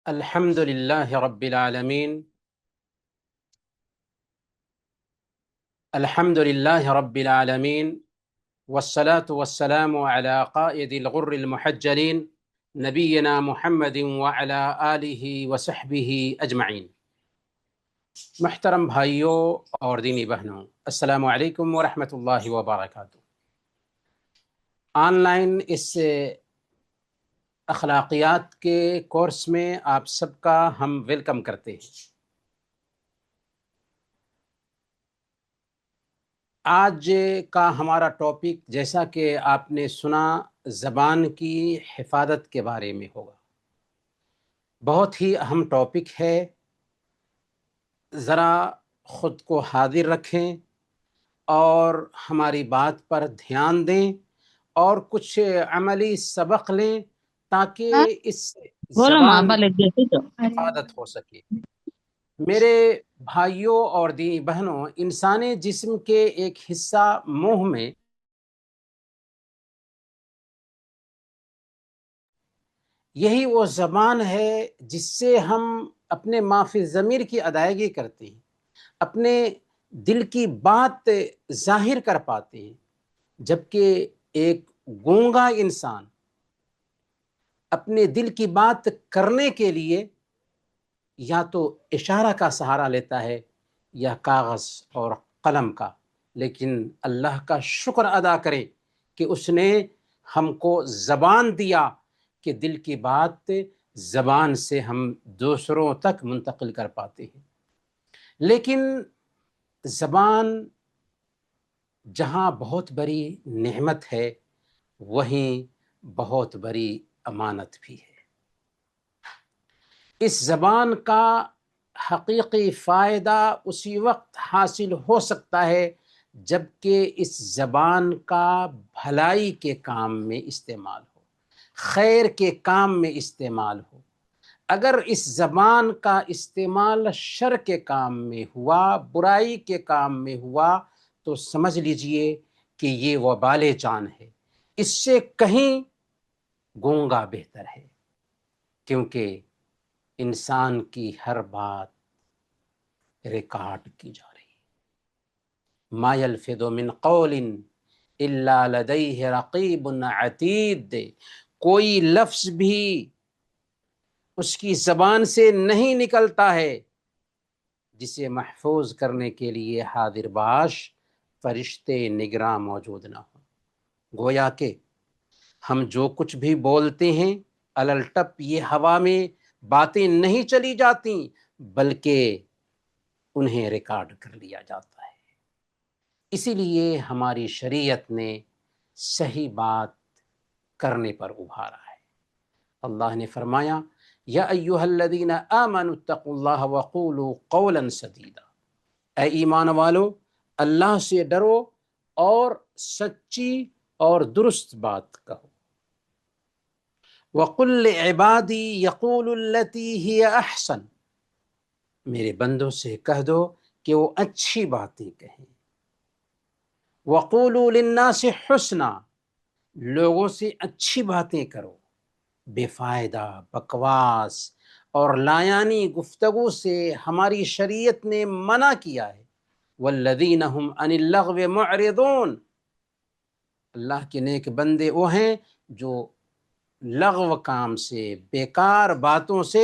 الحمد لله رب العالمين. الحمد لله رب العالمين، والصلاة والسلام على قائد الغر المحجلين نبينا محمد وعلى آله وصحبه أجمعين. محترم بھائیوں اور دینی بہنوں، السلام علیکم ورحمۃ اللہ وبرکاتہ. آن لائن اس اخلاقیات کے کورس میں آپ سب کا ہم ویلکم کرتے ہیں. آج کا ہمارا ٹاپک، جیسا کہ آپ نے سنا، زبان کی حفاظت کے بارے میں ہوگا. بہت ہی اہم ٹاپک ہے. ذرا خود کو حاضر رکھیں اور ہماری بات پر دھیان دیں اور کچھ عملی سبق لیں تاکہ اس بولو ماں زبان بھلے دیتی تو کی حفاظت ہو سکے. میرے بھائیوں اور دینی بہنوں، انسانی جسم کے ایک حصہ منہ میں یہی وہ زبان ہے جس سے ہم اپنے ما فی الضمیر کی ادائیگی کرتے ہیں، اپنے دل کی بات ظاہر کر پاتے ہیں. جبکہ ایک گونگا انسان اپنے دل کی بات کرنے کے لیے یا تو اشارہ کا سہارا لیتا ہے یا کاغذ اور قلم کا. لیکن اللہ کا شکر ادا کرے کہ اس نے ہم کو زبان دیا کہ دل کی بات زبان سے ہم دوسروں تک منتقل کر پاتے ہیں. لیکن زبان جہاں بہت بڑی نعمت ہے، وہیں بہت بڑی امانت بھی ہے. اس زبان کا حقیقی فائدہ اسی وقت حاصل ہو سکتا ہے جبکہ اس زبان کا بھلائی کے کام میں استعمال ہو، خیر کے کام میں استعمال ہو. اگر اس زبان کا استعمال شر کے کام میں ہوا، برائی کے کام میں ہوا، تو سمجھ لیجئے کہ یہ وبال جان ہے. اس سے کہیں گونگا بہتر ہے، کیونکہ انسان کی ہر بات ریکارڈ کی جا رہی ہے. ما یلفظ من قول الا لدیہ رقیب عتید. کوئی لفظ بھی اس کی زبان سے نہیں نکلتا ہے جسے محفوظ کرنے کے لیے حاضر باش فرشتے نگراں موجود نہ ہوں. گویا کہ ہم جو کچھ بھی بولتے ہیں الٹپ یہ ہوا میں باتیں نہیں چلی جاتی، بلکہ انہیں ریکارڈ کر لیا جاتا ہے. اسی لیے ہماری شریعت نے صحیح بات کرنے پر ابھارا ہے. اللہ نے فرمایا یا ایھا الذین آمنوا اتقوا اللہ وقولوا قولا سدیدا. اے ایمان والو، اللہ سے ڈرو اور سچی اور درست بات کہو. وَقُلْ لِعِبَادِي يَقُولُوا الَّتِي هِيَ أَحْسَنُ. میرے بندوں سے کہہ دو کہ وہ اچھی باتیں کہیں. وَقُولُوا لِلنَّاسِ حُسْنًا. لوگوں سے اچھی باتیں کرو. بے فائدہ بکواس اور لایانی گفتگو سے ہماری شریعت نے منع کیا ہے. وَالَّذِينَ هُمْ عَنِ اللَّغْوِ مُعْرِضُونَ. اللہ کے نیک بندے وہ ہیں جو لغو کام سے، بیکار باتوں سے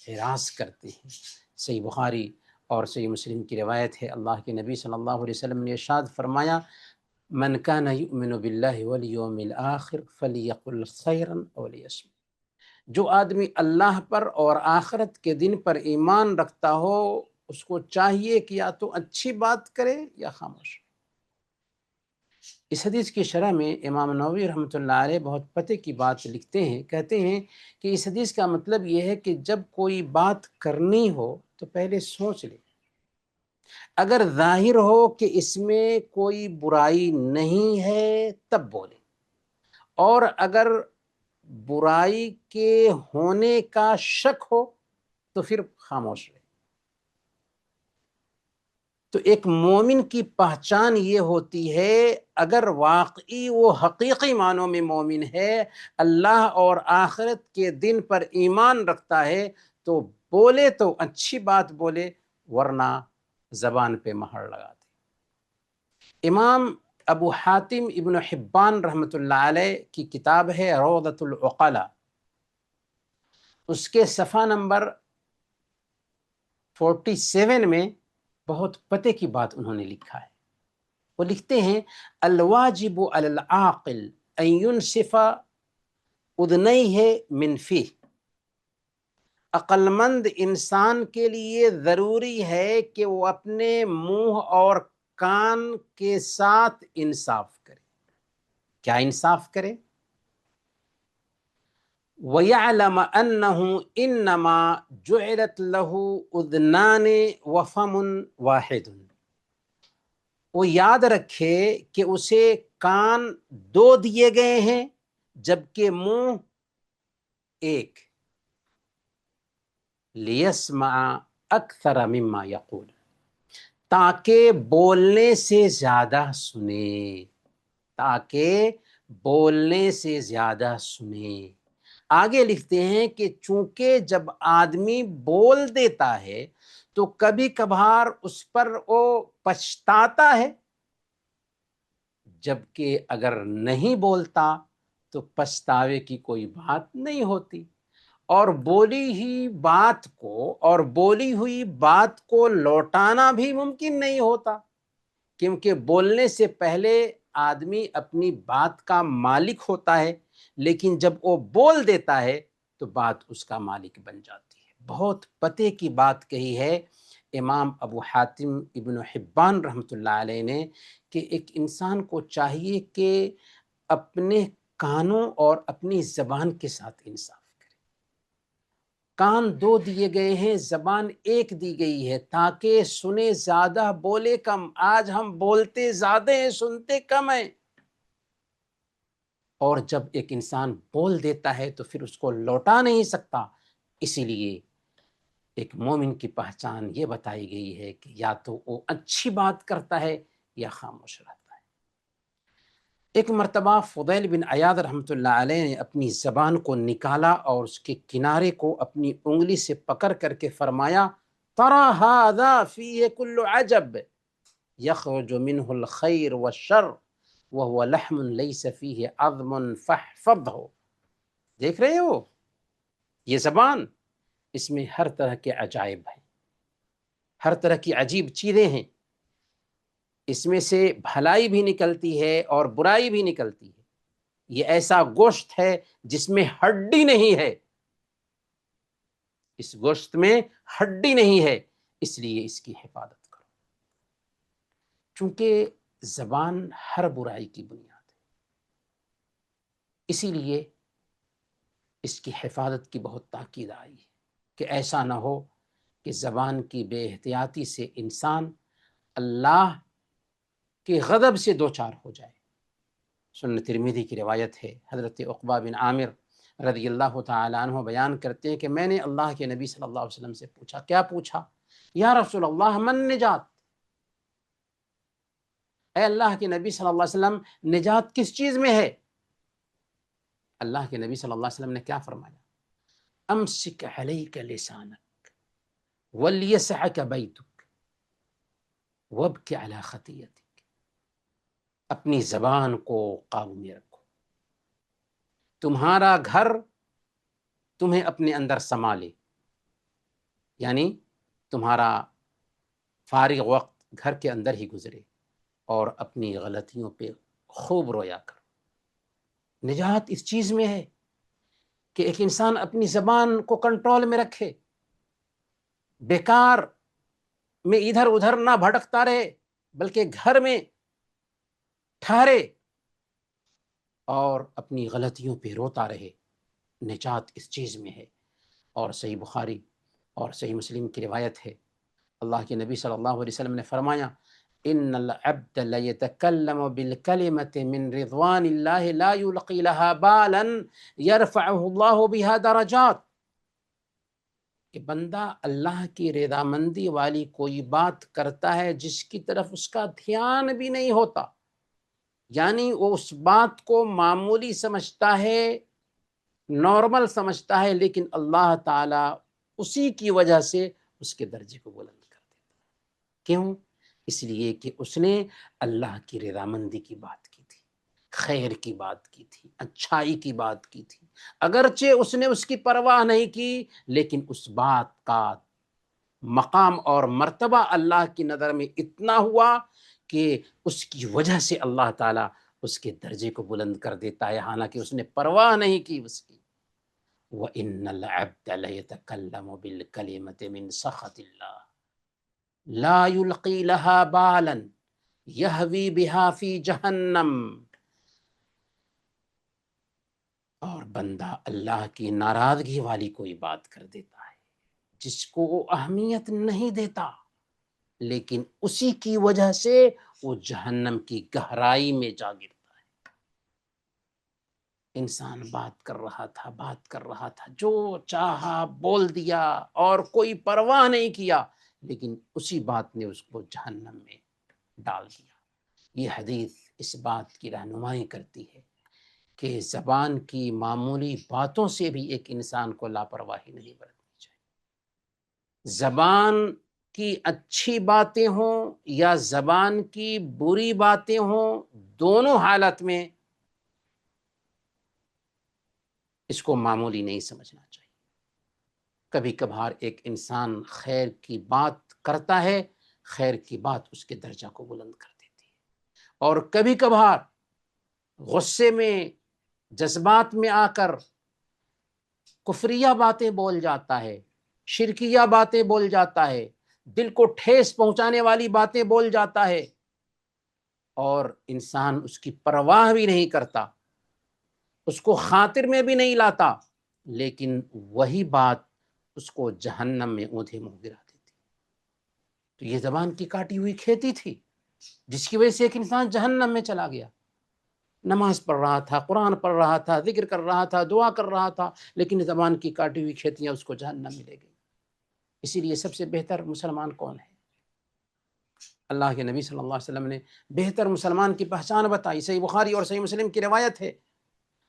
ہراس کرتے ہیں. صحیح بخاری اور صحیح مسلم کی روایت ہے. اللہ کے نبی صلی اللہ علیہ وسلم نے ارشاد فرمایا من کان یؤمن باللہ والیوم الآخر فلیقل خیرا او لیصمت. جو آدمی اللہ پر اور آخرت کے دن پر ایمان رکھتا ہو، اس کو چاہیے کہ یا تو اچھی بات کرے یا خاموش. اس حدیث کی شرح میں امام نووی رحمۃ اللہ علیہ بہت پتے کی بات لکھتے ہیں. کہتے ہیں کہ اس حدیث کا مطلب یہ ہے کہ جب کوئی بات کرنی ہو تو پہلے سوچ لے. اگر ظاہر ہو کہ اس میں کوئی برائی نہیں ہے تب بولے، اور اگر برائی کے ہونے کا شک ہو تو پھر خاموش رہے. تو ایک مومن کی پہچان یہ ہوتی ہے، اگر واقعی وہ حقیقی معنوں میں مومن ہے، اللہ اور آخرت کے دن پر ایمان رکھتا ہے، تو بولے تو اچھی بات بولے، ورنہ زبان پہ مہر لگا دے۔ امام ابو حاتم ابن حبان رحمۃ اللہ علیہ کی کتاب ہے روضۃ العقلاء، اس کے صفحہ نمبر 47 میں بہت پتے کی بات انہوں نے لکھا ہے۔ وہ لکھتے ہیں الواجب علی العاقل ان ينصف اذنیہ من فیہ، عقل مند انسان کے لیے ضروری ہے کہ وہ اپنے منہ اور کان کے ساتھ انصاف کرے۔ کیا انصاف کرے؟ وَيَعْلَمَ أَنَّهُ إِنَّمَا جُعِلَتْ لَهُ أُذْنَانِ وَفَمٌ وَاحِدٌ، وہ یاد رکھے کہ اسے کان 2 دیے گئے ہیں جبکہ منہ ایک، لِيَسْمَعَ أَكْثَرَ مِمَّا يَقُولُ، تاکہ بولنے سے زیادہ سنے، تاکہ بولنے سے زیادہ سنے۔ آگے لکھتے ہیں کہ چونکہ جب آدمی بول دیتا ہے تو کبھی کبھار اس پر وہ پچھتاتا ہے، جبکہ اگر نہیں بولتا تو پچھتاوے کی کوئی بات نہیں ہوتی، اور بولی ہوئی بات کو لوٹانا بھی ممکن نہیں ہوتا، کیونکہ بولنے سے پہلے آدمی اپنی بات کا مالک ہوتا ہے، لیکن جب وہ بول دیتا ہے تو بات اس کا مالک بن جاتی ہے۔ بہت پتے کی بات کہی ہے امام ابو حاتم ابن حبان رحمۃ اللہ علیہ نے، کہ ایک انسان کو چاہیے کہ اپنے کانوں اور اپنی زبان کے ساتھ انصاف کرے۔ کان 2 دیے گئے ہیں، زبان 1 دی گئی ہے، تاکہ سنے زیادہ بولے کم۔ آج ہم بولتے زیادہ ہیں، سنتے کم ہیں، اور جب ایک انسان بول دیتا ہے تو پھر اس کو لوٹا نہیں سکتا۔ اسی لیے ایک مومن کی پہچان یہ بتائی گئی ہے کہ یا تو وہ اچھی بات کرتا ہے یا خاموش رہتا ہے۔ ایک مرتبہ فضیل بن عیاض رحمۃ اللہ علیہ نے اپنی زبان کو نکالا اور اس کے کنارے کو اپنی انگلی سے پکڑ کر کے فرمایا، ترى هذا فيه كل عجب يخرج منه الخير والشر وهو لحم ليس فيه عظم فاحفظه۔ دیکھ رہے ہو یہ زبان، اس میں ہر طرح کے عجائب ہیں، ہر طرح کی عجیب چیزیں ہیں، اس میں سے بھلائی بھی نکلتی ہے اور برائی بھی نکلتی ہے۔ یہ ایسا گوشت ہے جس میں ہڈی نہیں ہے، اس گوشت میں ہڈی نہیں ہے، اس لیے اس کی حفاظت کرو، چونکہ زبان ہر برائی کی بنیاد ہے۔ اسی لیے اس کی حفاظت کی بہت تاکید آئی ہے کہ ایسا نہ ہو کہ زبان کی بے احتیاطی سے انسان اللہ کے غضب سے دوچار ہو جائے۔ سنن ترمذی کی روایت ہے، حضرت عقبہ بن عامر رضی اللہ تعالیٰ عنہ بیان کرتے ہیں کہ میں نے اللہ کے نبی صلی اللہ علیہ وسلم سے پوچھا۔ کیا پوچھا؟ یا رسول اللہ من نجات، اے اللہ کے نبی صلی اللہ علیہ وسلم نجات کس چیز میں ہے؟ اللہ کے نبی صلی اللہ علیہ وسلم نے کیا فرمایا؟ امسک علیک لسانک ولیسعک بیتک وابک علی خطیتک، اپنی زبان کو قابو میں رکھو، تمہارا گھر تمہیں اپنے اندر سنبھالے، یعنی تمہارا فارغ وقت گھر کے اندر ہی گزرے، اور اپنی غلطیوں پہ خوب رویا کرو۔ نجات اس چیز میں ہے کہ ایک انسان اپنی زبان کو کنٹرول میں رکھے، بیکار میں ادھر ادھر نہ بھٹکتا رہے، بلکہ گھر میں ٹھہرے اور اپنی غلطیوں پہ روتا رہے۔ نجات اس چیز میں ہے۔ اور صحیح بخاری اور صحیح مسلم کی روایت ہے، اللہ کے نبی صلی اللہ علیہ وسلم نے فرمایا، ان العبد لیتکلم بالکلمۃ من رضوان اللہ لا یلقی لها بالا یرفعہ اللہ بها درجات۔ کہ بندہ اللہ کی رضامندی والی کوئی بات کرتا ہے جس کی طرف اس کا دھیان بھی نہیں ہوتا، یعنی وہ اس بات کو معمولی سمجھتا ہے، نارمل سمجھتا ہے، لیکن اللہ تعالیٰ اسی کی وجہ سے اس کے درجے کو بلند کر دیتا ہے۔ کیوں؟ اس لیے کہ اس نے اللہ کی رضامندی کی بات کی تھی، خیر کی بات کی تھی، اچھائی کی بات کی تھی، اگرچہ اس نے اس کی پرواہ نہیں کی، لیکن اس بات کا مقام اور مرتبہ اللہ کی نظر میں اتنا ہوا کہ اس کی وجہ سے اللہ تعالیٰ اس کے درجے کو بلند کر دیتا ہے، حالانکہ اس نے پرواہ نہیں کی اس کی۔ وَإِنَّ الْعَبْدَ لَيَتَكَلَّمُ بِالْكَلِمَةِ مِنْ سَخَطِ اللَّهِ لَا يُلْقِي لَهَا بَالًا يَهْوِي بِهَا فِي جَهَنَّمَ۔ اور بندہ اللہ کی ناراضگی والی کوئی بات کر دیتا ہے جس کو وہ اہمیت نہیں دیتا، لیکن اسی کی وجہ سے وہ جہنم کی گہرائی میں جا گرتا ہے۔ انسان بات کر رہا تھا، جو چاہا بول دیا اور کوئی پرواہ نہیں کیا، لیکن اسی بات نے اس کو جہنم میں ڈال دیا۔ یہ حدیث اس بات کی رہنمائی کرتی ہے کہ زبان کی معمولی باتوں سے بھی ایک انسان کو لاپرواہی نہیں برتنی چاہیے۔ زبان کی اچھی باتیں ہوں یا زبان کی بری باتیں ہوں، دونوں حالت میں اس کو معمولی نہیں سمجھنا چاہیے۔ کبھی کبھار ایک انسان خیر کی بات کرتا ہے، خیر کی بات اس کے درجہ کو بلند کر دیتی ہے، اور کبھی کبھار غصے میں، جذبات میں آ کر کفریہ باتیں بول جاتا ہے، شرکیہ باتیں بول جاتا ہے، دل کو ٹھیس پہنچانے والی باتیں بول جاتا ہے، اور انسان اس کی پرواہ بھی نہیں کرتا، اس کو خاطر میں بھی نہیں لاتا، لیکن وہی بات اس کو جہنم میں اونھے منہ گرا دیتی۔ تو یہ زبان کی کاٹی ہوئی کھیتی تھی جس کی وجہ سے ایک انسان جہنم میں چلا گیا۔ نماز پڑھ رہا تھا، قرآن پڑھ رہا تھا، ذکر کر رہا تھا، دعا کر رہا تھا، لیکن زبان کی کاٹی ہوئی کھیتیاں اس کو جہنم میں لے گئی۔ اسی لیے سب سے بہتر مسلمان کون ہے؟ اللہ کے نبی صلی اللہ علیہ وسلم نے بہتر مسلمان کی پہچان بتائی۔ صحیح بخاری اور صحیح مسلم کی روایت ہے،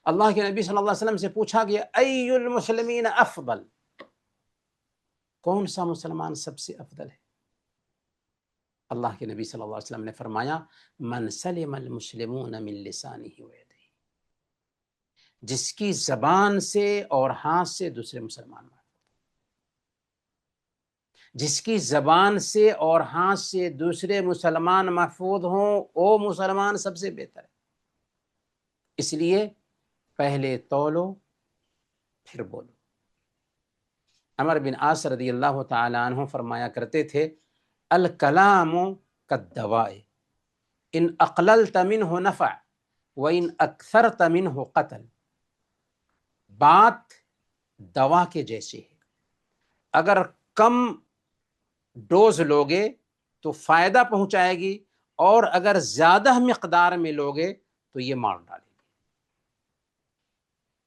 اللہ کے نبی صلی اللہ علیہ وسلم سے پوچھا گیا ای المسلمین افضل، کون سا مسلمان سب سے افضل ہے؟ اللہ کے نبی صلی اللہ علیہ وسلم نے فرمایا من سلم المسلمون من لسانہ ویدہ، جس کی زبان سے اور ہاتھ سے دوسرے مسلمان محفوظ، جس کی زبان سے اور ہاتھ سے دوسرے مسلمان محفوظ ہوں، وہ مسلمان سب سے بہتر ہے۔ اس لیے پہلے تولو پھر بولو۔ عمر بن عاص رضی اللہ تعالی عنہ فرمایا کرتے تھے الکلام کالدواء ان اقللت منہ نفع وان اکثرت منہ قتل، بات دوا کے جیسے ہے، اگر کم ڈوز لوگے تو فائدہ پہنچائے گی، اور اگر زیادہ مقدار میں لوگے تو یہ مار ڈالے گی۔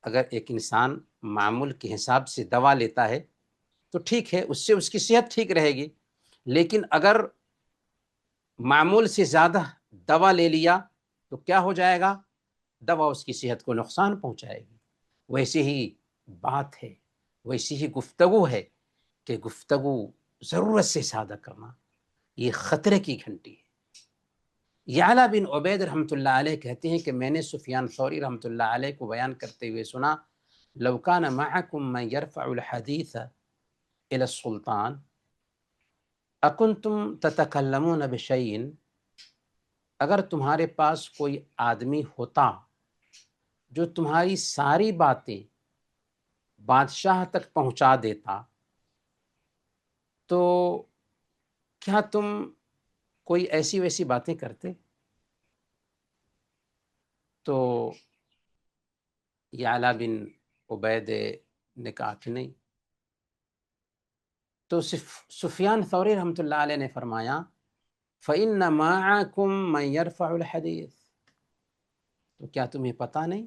اگر ایک انسان معمول کے حساب سے دوا لیتا ہے تو ٹھیک ہے، اس سے اس کی صحت ٹھیک رہے گی، لیکن اگر معمول سے زیادہ دوا لے لیا تو کیا ہو جائے گا؟ دوا اس کی صحت کو نقصان پہنچائے گی۔ ویسے ہی بات ہے، ویسی ہی گفتگو ہے کہ گفتگو ضرورت سے زیادہ کرنا یہ خطرے کی گھنٹی ہے۔ یعلا بن عبید رحمۃ اللہ علیہ کہتے ہیں کہ میں نے سفیان ثوری رحمۃ اللہ علیہ کو بیان کرتے ہوئے سنا لو کان معکم من یرفع الحدیث الی السلطان اکنتم تتکلمون بشیء، اگر تمہارے پاس کوئی آدمی ہوتا جو تمہاری ساری باتیں بادشاہ تک پہنچا دیتا، تو کیا تم کوئی ایسی ویسی باتیں کرتے؟ تو یعلا بن عبید نے کہا کہ نہیں۔ تو سفیان ثوری رحمۃ اللہ علیہ نے فرمایا فَإِنَّ مَعَكُمْ مَنْ يَرْفَعُ الْحَدِيث، تو کیا تمہیں پتہ نہیں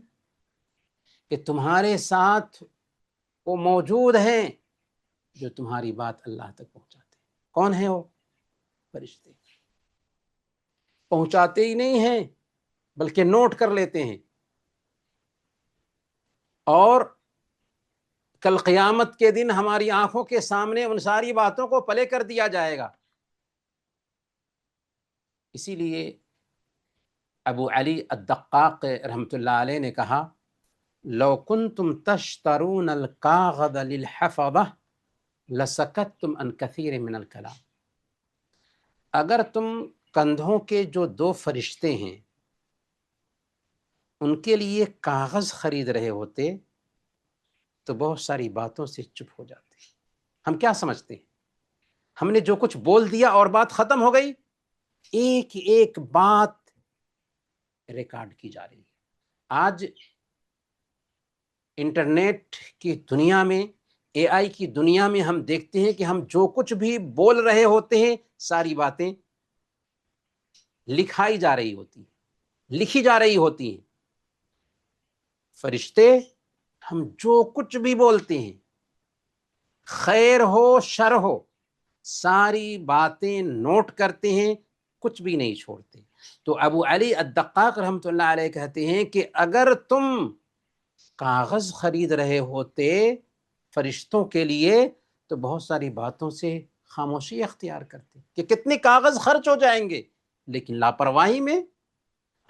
کہ تمہارے ساتھ وہ موجود ہیں جو تمہاری بات اللہ تک پہنچاتے ہیں۔ کون ہیں وہ؟ فرشتے۔ پہنچاتے ہی نہیں ہیں بلکہ نوٹ کر لیتے ہیں، اور کل قیامت کے دن ہماری آنکھوں کے سامنے ان ساری باتوں کو پلے کر دیا جائے گا۔ اسی لیے ابو علی الدقاق رحمۃ اللہ علیہ نے کہا، لو کنتم تشترون الکاغذ للحفظہ لسکتتم عن کثیر من الکلام۔ اگر تم کندھوں کے جو دو فرشتے ہیں ان کے لیے کاغذ خرید رہے ہوتے تو بہت ساری باتوں سے چپ ہو جاتے۔ ہم کیا سمجھتے ہیں؟ ہم نے جو کچھ بول دیا اور بات ختم ہو گئی؟ ایک ایک بات ریکارڈ کی جا رہی ہے۔ آج انٹرنیٹ کی دنیا میں، اے آئی کی دنیا میں ہم دیکھتے ہیں کہ ہم جو کچھ بھی بول رہے ہوتے ہیں ساری باتیں لکھائی جا رہی ہوتی ہیں، لکھی جا رہی ہوتی ہیں۔ فرشتے ہم جو کچھ بھی بولتے ہیں، خیر ہو شر ہو، ساری باتیں نوٹ کرتے ہیں، کچھ بھی نہیں چھوڑتے۔ تو ابو علی الدقاق رحمۃ اللہ علیہ کہتے ہیں کہ اگر تم کاغذ خرید رہے ہوتے فرشتوں کے لیے تو بہت ساری باتوں سے خاموشی اختیار کرتے کہ کتنے کاغذ خرچ ہو جائیں گے، لیکن لاپرواہی میں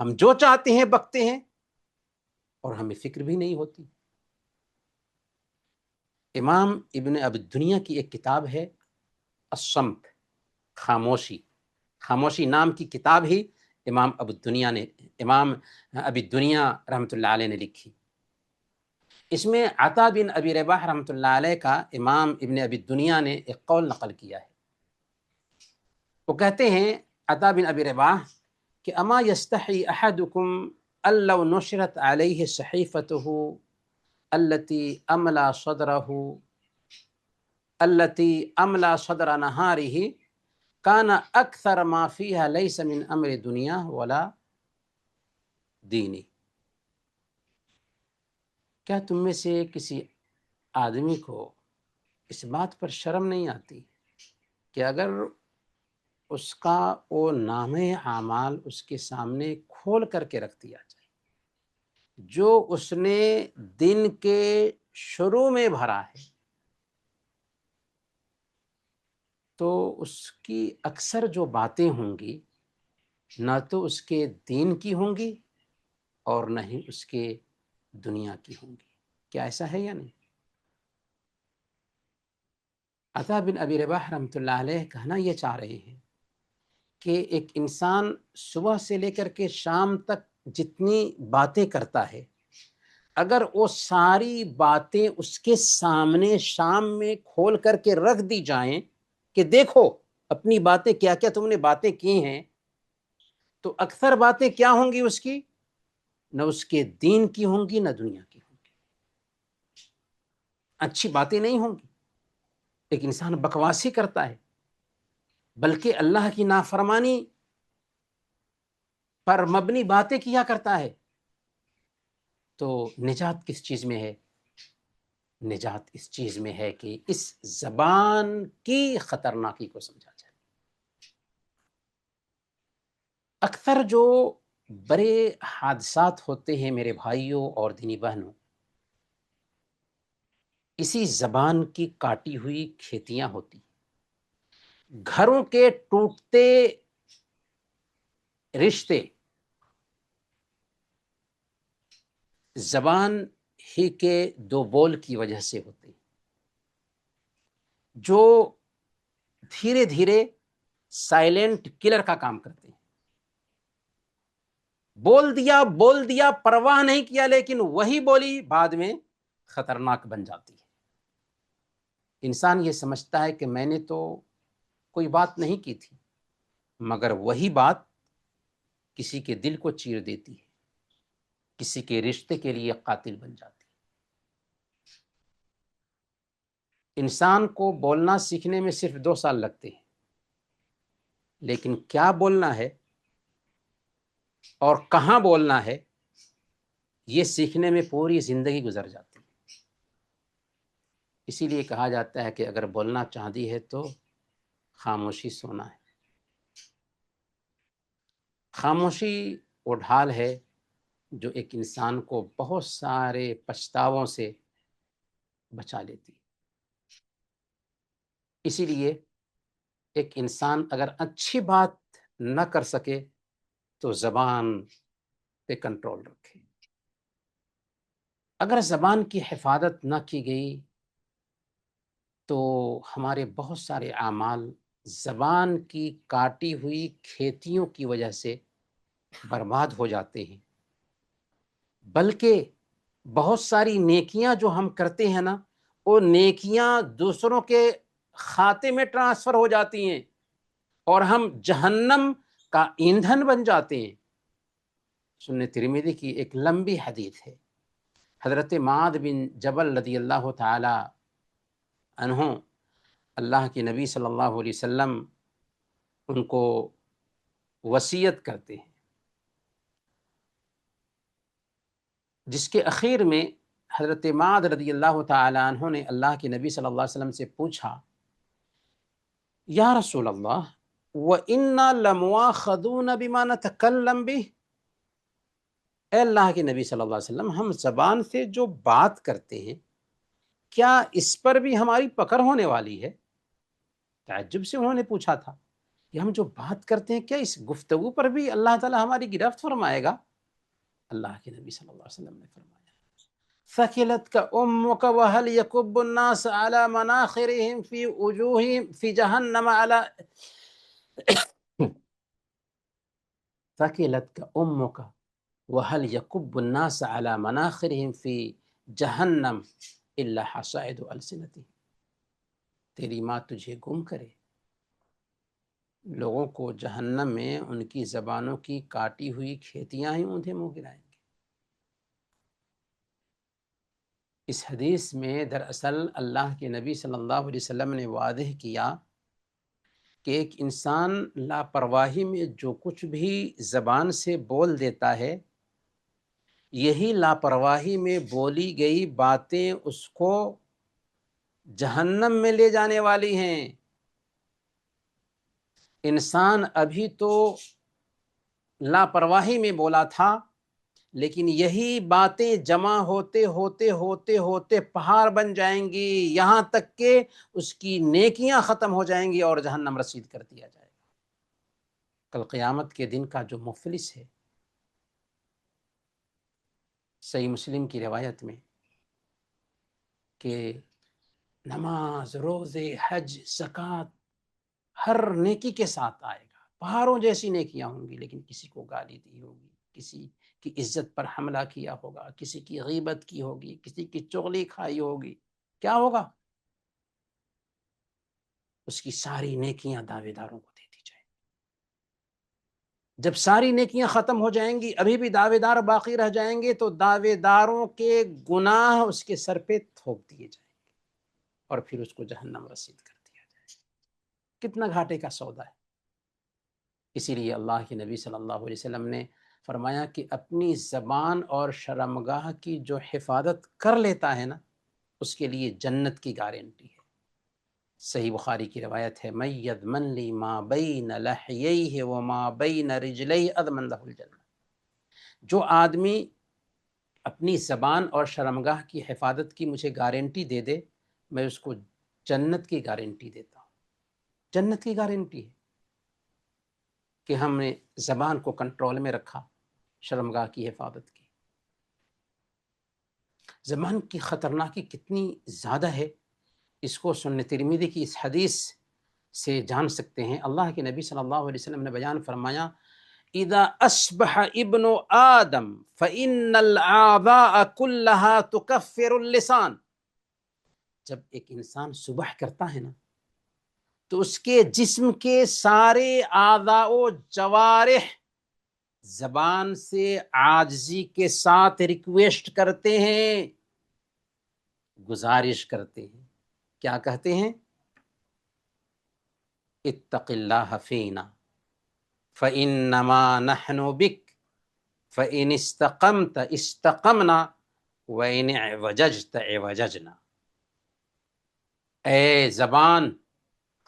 ہم جو چاہتے ہیں بکتے ہیں اور ہمیں فکر بھی نہیں ہوتی۔ امام ابن ابی الدنیا کی ایک کتاب ہے الصمت، خاموشی۔ خاموشی نام کی کتاب ہی امام ابی الدنیا رحمۃ اللہ علیہ نے لکھی۔ اس میں عطا بن ابی رباح رحمۃ اللہ علیہ کا امام ابن ابی الدنیا نے ایک قول نقل کیا ہے۔ وہ کہتے ہیں عطا بن ابی رباح کہ اما یستحی احدکم ان لو نشرت علیہ صحیفتہ التي املا صدر نہارہ کان اکثر ما فیہا لیس من امر دنیا ولا دینی۔ کیا تم میں سے کسی آدمی کو اس بات پر شرم نہیں آتی کہ اگر اس کا وہ نامہ اعمال اس کے سامنے کھول کر کے رکھ دیا جائے جو اس نے دن کے شروع میں بھرا ہے، تو اس کی اکثر جو باتیں ہوں گی نہ تو اس کے دین کی ہوں گی اور نہ ہی اس کے دنیا کی ہوں گی۔ کیا ایسا ہے یا نہیں؟ عطا بن ابی رباح رحمۃ اللہ علیہ کہنا یہ چاہ رہے ہیں کہ ایک انسان صبح سے لے کر کے شام تک جتنی باتیں کرتا ہے، اگر وہ ساری باتیں اس کے سامنے شام میں کھول کر کے رکھ دی جائیں کہ دیکھو اپنی باتیں کیا کیا تم نے باتیں کی ہیں، تو اکثر باتیں کیا ہوں گی اس کی؟ نہ اس کے دین کی ہوں گی نہ دنیا کی ہوں گی، اچھی باتیں نہیں ہوں گی۔ ایک انسان بکواسی کرتا ہے بلکہ اللہ کی نافرمانی پر مبنی باتیں کیا کرتا ہے، تو نجات کس چیز میں ہے؟ نجات اس چیز میں ہے کہ اس زبان کی خطرناکی کو سمجھا جائے۔ اکثر جو بڑے حادثات ہوتے ہیں میرے بھائیوں اور دینی بہنوں، اسی زبان کی کاٹی ہوئی کھیتیاں ہوتی۔ گھروں کے ٹوٹتے رشتے زبان ہی کے دو بول کی وجہ سے ہوتے، جو دھیرے دھیرے سائلنٹ کلر کا کام کرتے ہیں۔ بول دیا پرواہ نہیں کیا، لیکن وہی بولی بعد میں خطرناک بن جاتی ہے۔ انسان یہ سمجھتا ہے کہ میں نے تو کوئی بات نہیں کی تھی، مگر وہی بات کسی کے دل کو چیر دیتی ہے، کسی کے رشتے کے لیے قاتل بن جاتی ہے۔ انسان کو بولنا سیکھنے میں صرف 2 سال لگتے ہیں، لیکن کیا بولنا ہے اور کہاں بولنا ہے یہ سیکھنے میں پوری زندگی گزر جاتی ہے۔ اسی لیے کہا جاتا ہے کہ اگر بولنا چاندی ہے تو خاموشی سونا ہے. خاموشی وہ ڈھال ہے جو ایک انسان کو بہت سارے پچھتاووں سے بچا لیتی. اسی لیے ایک انسان اگر اچھی بات نہ کر سکے تو زبان پہ کنٹرول رکھے. اگر زبان کی حفاظت نہ کی گئی تو ہمارے بہت سارے اعمال زبان کی کاٹی ہوئی کھیتیوں کی وجہ سے برباد ہو جاتے ہیں. بلکہ بہت ساری نیکیاں جو ہم کرتے ہیں نا، وہ نیکیاں دوسروں کے کھاتے میں ٹرانسفر ہو جاتی ہیں اور ہم جہنم کا ایندھن بن جاتے ہیں. سنن ترمذی کی ایک لمبی حدیث ہے. حضرت معاذ بن جبل رضی اللہ تعالی عنہ، اللہ کے نبی صلی اللہ علیہ وسلم ان کو وصیت کرتے ہیں، جس کے اخیر میں حضرت معاذ رضی اللہ تعالی عنہ نے اللہ کے نبی صلی اللہ علیہ وسلم سے پوچھا، یا رسول اللہ وَإِنَّا لَمُؤَاخَذُونَ بِمَا نَتَكَلَّمْ بِهِ، اے اللہ کے نبی صلی اللہ علیہ وسلم، ہم زبان سے جو بات کرتے ہیں کیا اس پر بھی ہماری پکڑ ہونے والی ہے؟ تعجب سے انہوں نے پوچھا تھا کہ ہم جو بات کرتے ہیں کیا اس گفتگو پر بھی اللہ تعالیٰ ہماری گرفت فرمائے گا؟ اللہ کے نبی صلی اللہ علیہ وسلم نے فرمایا، ثقلتك امك وهل يكب الناس على مناخرهم في وجوههم في جهنم على ثقلتك امك وهل يكب الناس على مناخرهم في جہنم الا حصائد السنتهم. تیری ماں تجھے گم کرے، لوگوں کو جہنم میں ان کی زبانوں کی کاٹی ہوئی کھیتیاں ہی انہیں منہ گرائیں گے. اس حدیث میں دراصل اللہ کے نبی صلی اللہ علیہ وسلم نے واضح کیا کہ ایک انسان لاپرواہی میں جو کچھ بھی زبان سے بول دیتا ہے، یہی لاپرواہی میں بولی گئی باتیں اس کو جہنم میں لے جانے والی ہیں. انسان ابھی تو لاپرواہی میں بولا تھا، لیکن یہی باتیں جمع ہوتے ہوتے ہوتے ہوتے پہاڑ بن جائیں گی، یہاں تک کہ اس کی نیکیاں ختم ہو جائیں گی اور جہنم رسید کر دیا جائے گا. کل قیامت کے دن کا جو مفلس ہے، صحیح مسلم کی روایت میں کہ نماز، روزے، حج، زکوٰۃ ہر نیکی کے ساتھ آئے گا، پہاڑوں جیسی نیکیاں ہوں گی، لیکن کسی کو گالی دی ہوگی، کسی کی عزت پر حملہ کیا ہوگا، کسی کی غیبت کی ہوگی، کسی کی چغلی کھائی ہوگی، کیا ہوگا؟ اس کی ساری نیکیاں دعوے داروں کو دے دی جائیں. جب ساری نیکیاں ختم ہو جائیں گی، ابھی بھی دعوے دار باقی رہ جائیں گے، تو دعوے داروں کے گناہ اس کے سر پہ تھوپ دیے جائیں گے اور پھر اس کو جہنم رسید کر دیا جائے گا. کتنا گھاٹے کا سودا ہے. اسی لیے اللہ کے نبی صلی اللہ علیہ وسلم نے فرمایا کہ اپنی زبان اور شرمگاہ کی جو حفاظت کر لیتا ہے نا، اس کے لیے جنت کی گارنٹی ہے. صحیح بخاری کی روایت ہے، من یضمن لی ما بین لحییہ وما بین رجلیہ اضمن لہ الجنہ. جو آدمی اپنی زبان اور شرمگاہ کی حفاظت کی مجھے گارنٹی دے دے، میں اس کو جنت کی گارنٹی دیتا ہوں. جنت کی گارنٹی ہے کہ ہم نے زبان کو کنٹرول میں رکھا، شرمگاہ کی حفاظت کی. زبان کی خطرناکی کتنی زیادہ ہے، اس کو سنن ترمذی کی اس حدیث سے جان سکتے ہیں. اللہ کے نبی صلی اللہ علیہ وسلم نے بیان فرمایا، اذا اصبح ابن آدم فإن الآباء كلها تكفر اللسان. جب ایک انسان صبح کرتا ہے نا، تو اس کے جسم کے سارے اعضاء و جوارح زبان سے عاجزی کے ساتھ ریکویسٹ کرتے ہیں، گزارش کرتے ہیں. کیا کہتے ہیں؟ اتق اللہ فینا فإنما نحن بک فإن استقمت استقمنا وإن اعوججت اعوججنا. اے زبان،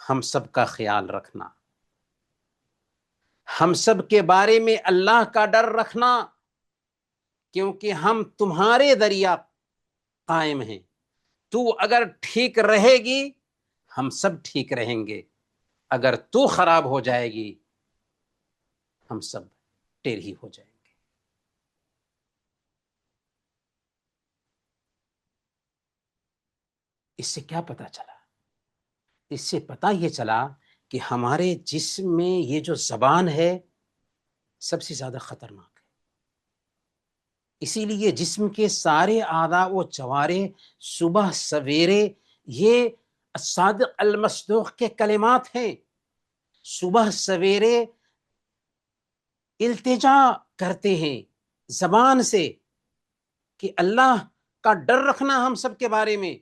ہم سب کا خیال رکھنا، ہم سب کے بارے میں اللہ کا ڈر رکھنا، کیونکہ ہم تمہارے ذریعہ قائم ہیں۔ تو اگر ٹھیک رہے گی ہم سب ٹھیک رہیں گے، اگر تو خراب ہو جائے گی ہم سب ٹیڑھی ہو جائیں گے۔ اس سے کیا پتا چلا؟ اس سے پتا یہ چلا کہ ہمارے جسم میں یہ جو زبان ہے سب سے زیادہ خطرناک ہے۔ اسی لیے جسم کے سارے اعضاء و جوارح صبح سویرے یہ الصادق المصدوق کے کلمات ہیں، صبح سویرے التجا کرتے ہیں زبان سے کہ اللہ کا ڈر رکھنا ہم سب کے بارے میں،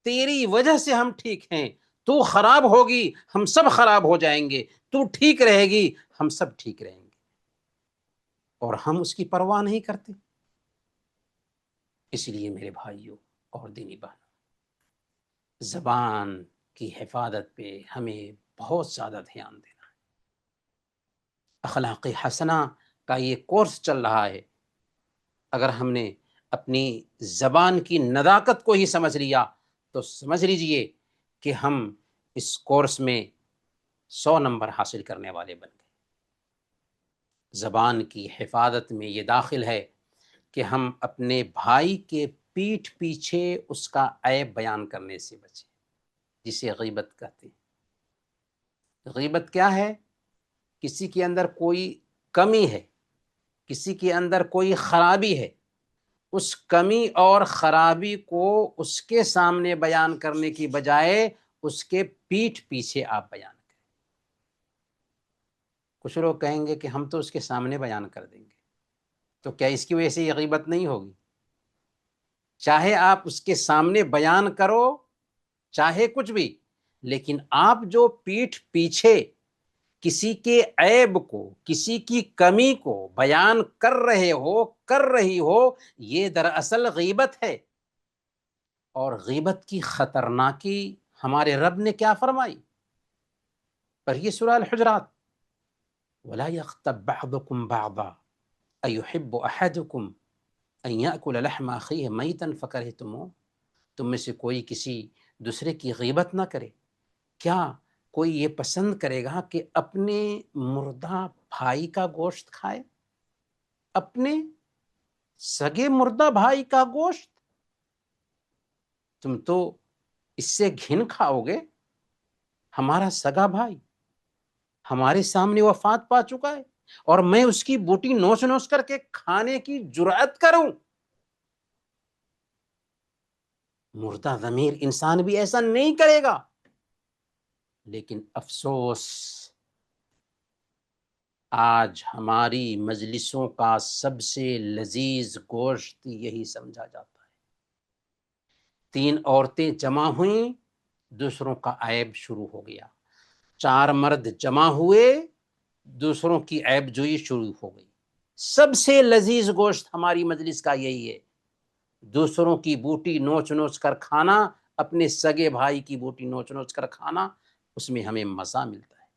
تیری وجہ سے ہم ٹھیک ہیں، تو خراب ہوگی ہم سب خراب ہو جائیں گے، تو ٹھیک رہے گی ہم سب ٹھیک رہیں گے، اور ہم اس کی پرواہ نہیں کرتے۔ اس لیے میرے بھائیوں اور دینی بہنوں، زبان کی حفاظت پہ ہمیں بہت زیادہ دھیان دینا ہے۔ اخلاق حسنہ کا یہ کورس چل رہا ہے، اگر ہم نے اپنی زبان کی نداقت کو ہی سمجھ لیا تو سمجھ لیجئے کہ ہم اس کورس میں 100 نمبر حاصل کرنے والے بن گئے۔ زبان کی حفاظت میں یہ داخل ہے کہ ہم اپنے بھائی کے پیٹھ پیچھے اس کا عیب بیان کرنے سے بچیں، جسے غیبت کہتے ہیں۔ غیبت کیا ہے؟ کسی کے اندر کوئی کمی ہے، کسی کے اندر کوئی خرابی ہے، اس کمی اور خرابی کو اس کے سامنے بیان کرنے کی بجائے اس کے پیٹھ پیچھے آپ بیان کریں۔ کچھ لوگ کہیں گے کہ ہم تو اس کے سامنے بیان کر دیں گے، تو کیا اس کی وجہ سے یہ غیبت نہیں ہوگی؟ چاہے آپ اس کے سامنے بیان کرو، چاہے کچھ بھی، لیکن آپ جو پیٹھ پیچھے کسی کے عیب کو، کسی کی کمی کو بیان کر رہے ہو، کر رہی ہو، یہ دراصل غیبت ہے۔ اور غیبت کی خطرناکی ہمارے رب نے کیا فرمائی؟ پڑھیے سورہ الحجرات، وَلَا يَغْتَبْ بَعْضُكُمْ بَعْضًا أَيُحِبُّ أَحَدُكُمْ أَن يَأْكُلَ لَحْمَ أَخِيهِ مَيْتًا فَكَرِهْتُمُوهُ، تم میں سے کوئی کسی دوسرے کی غیبت نہ کرے۔ کیا کوئی یہ پسند کرے گا کہ اپنے مردہ بھائی کا گوشت کھائے؟ اپنے سگے مردہ بھائی کا گوشت؟ تم تو اس سے گھن کھاؤ گے۔ ہمارا سگا بھائی ہمارے سامنے وفات پا چکا ہے اور میں اس کی بوٹی نوچ نوچ کر کے کھانے کی جرأت کروں؟ مردہ ضمیر انسان بھی ایسا نہیں کرے گا۔ لیکن افسوس، آج ہماری مجلسوں کا سب سے لذیذ گوشت یہی سمجھا جاتا ہے۔ 3 عورتیں جمع ہوئیں، دوسروں کا عیب شروع ہو گیا۔ 4 مرد جمع ہوئے، دوسروں کی عیب جوئی شروع ہو گئی۔ سب سے لذیذ گوشت ہماری مجلس کا یہی ہے، دوسروں کی بوٹی نوچ نوچ کر کھانا، اپنے سگے بھائی کی بوٹی نوچ نوچ کر کھانا، اس میں ہمیں مزہ ملتا ہے۔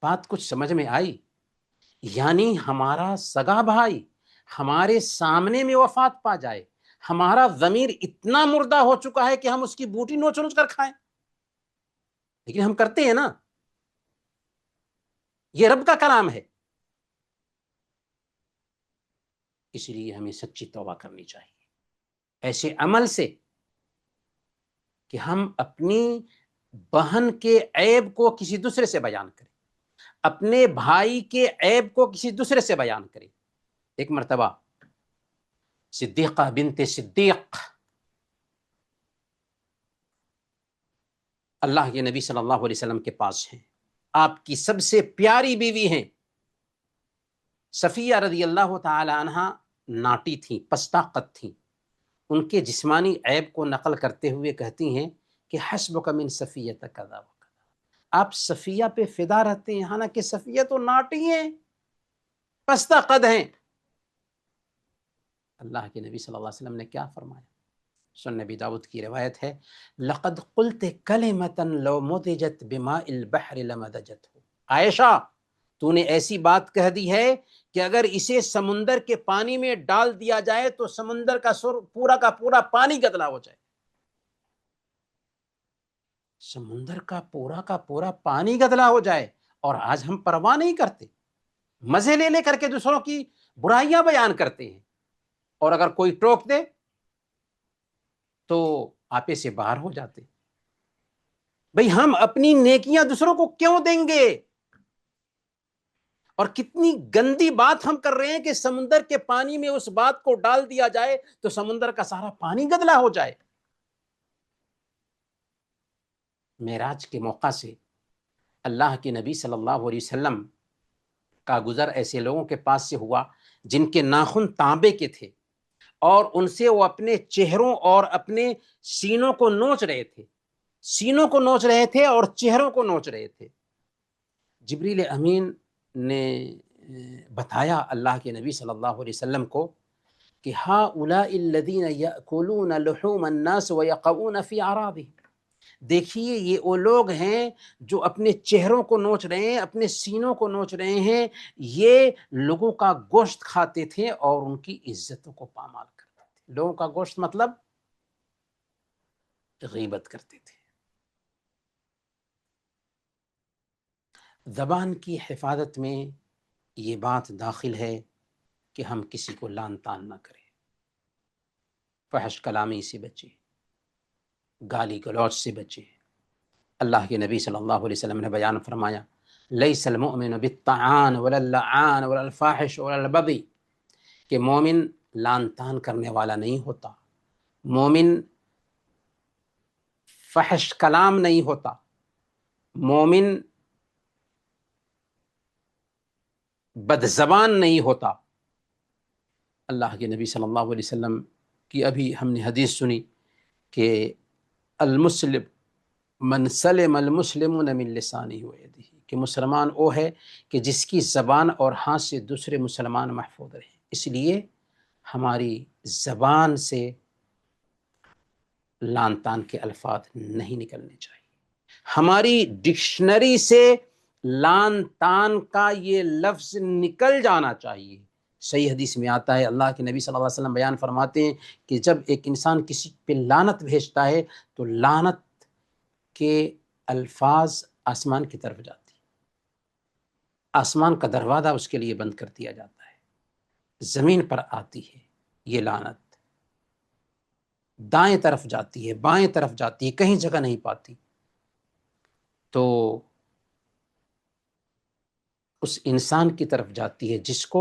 بات کچھ سمجھ میں آئی؟ یعنی ہمارا سگا بھائی ہمارے سامنے میں وفات پا جائے، ہمارا ضمیر اتنا مردہ ہو چکا ہے کہ ہم اس کی بوٹی نوچ نوچ کر کھائیں، لیکن ہم کرتے ہیں نا۔ یہ رب کا کلام ہے۔ اس لیے ہمیں سچی توبہ کرنی چاہیے ایسے عمل سے کہ ہم اپنی بہن کے عیب کو کسی دوسرے سے بیان کریں، اپنے بھائی کے عیب کو کسی دوسرے سے بیان کریں۔ ایک مرتبہ صدیقہ بنت صدیق اللہ کے نبی صلی اللہ علیہ وسلم کے پاس ہیں، آپ کی سب سے پیاری بیوی ہیں۔ صفیہ رضی اللہ تعالی عنہ ناٹی تھیں، پستہ قد تھیں۔ ان کے جسمانی عیب کو نقل کرتے ہوئے کہتی ہیں کہ حسبک من صفیہ کذا وکذا، آپ صفیہ پہ فدا رہتے ہیں، حالانکہ صفیہ تو ناٹی ہیں، پستہ قد ہیں۔ اللہ کے نبی صلی اللہ علیہ وسلم نے کیا فرمایا؟ سنن نبی داؤد کی روایت ہے، لقد قلت کلمۃ لو مدجت بماء البحر لمدجته، عائشہ تو نے ایسی بات کہہ دی ہے کہ اگر اسے سمندر کے پانی میں ڈال دیا جائے تو سمندر کا پورا کا پورا پانی گدلا ہو جائے. سمندر کا پورا پانی گدلا ہو جائے، اور آج ہم پرواہ نہیں کرتے، مزے لے لے کر کے دوسروں کی برائیاں بیان کرتے ہیں، اور اگر کوئی ٹوک دے تو آپے سے باہر ہو جاتے. بھئی ہم اپنی نیکیاں دوسروں کو کیوں دیں گے؟ اور کتنی گندی بات ہم کر رہے ہیں کہ سمندر کے پانی میں اس بات کو ڈال دیا جائے تو سمندر کا سارا پانی گدلا ہو جائے. معراج کے موقع سے اللہ کے نبی صلی اللہ علیہ وسلم کا گزر ایسے لوگوں کے پاس سے ہوا جن کے ناخن تانبے کے تھے، اور ان سے وہ اپنے چہروں اور اپنے سینوں کو نوچ رہے تھے، سینوں کو نوچ رہے تھے اور چہروں کو نوچ رہے تھے. جبریل امین نے بتایا اللہ کے نبی صلی اللہ علیہ وسلم کو کہ ہؤلاء الذین یأکلون لحوم الناس ویقعون فی اعراضهم، دیکھیے یہ وہ لوگ ہیں جو اپنے چہروں کو نوچ رہے ہیں، اپنے سینوں کو نوچ رہے ہیں، یہ لوگوں کا گوشت کھاتے تھے اور ان کی عزتوں کو پامال کرتے تھے. لوگوں کا گوشت مطلب غیبت کرتے تھے. زبان کی حفاظت میں یہ بات داخل ہے کہ ہم کسی کو لعن طعن نہ کریں، فحش کلامی سے بچیں، گالی گلوچ سے بچیں. اللہ کے نبی صلی اللہ علیہ وسلم نے بیان فرمایا، لیس المؤمن بالطعان ولا اللعان ولا الفاحش ولا البغی، کہ مومن لعن طعن کرنے والا نہیں ہوتا، مومن فحش کلام نہیں ہوتا، مومن بد زبان نہیں ہوتا. اللہ کے نبی صلی اللہ علیہ وسلم کی ابھی ہم نے حدیث سنی کہ المسلم من سلم المسلمون من لسانہ ویدہ، کہ مسلمان وہ ہے کہ جس کی زبان اور ہاتھ سے دوسرے مسلمان محفوظ رہے. اس لیے ہماری زبان سے لعن طعن کے الفاظ نہیں نکلنے چاہیے، ہماری ڈکشنری سے لعن طعن کا یہ لفظ نکل جانا چاہیے. صحیح حدیث میں آتا ہے، اللہ کے نبی صلی اللہ علیہ وسلم بیان فرماتے ہیں کہ جب ایک انسان کسی پہ لعنت بھیجتا ہے تو لعنت کے الفاظ آسمان کی طرف جاتی، آسمان کا دروازہ اس کے لیے بند کر دیا جاتا ہے، زمین پر آتی ہے یہ لعنت، دائیں طرف جاتی ہے، بائیں طرف جاتی ہے، کہیں جگہ نہیں پاتی. تو اس انسان کی طرف جاتی ہے جس کو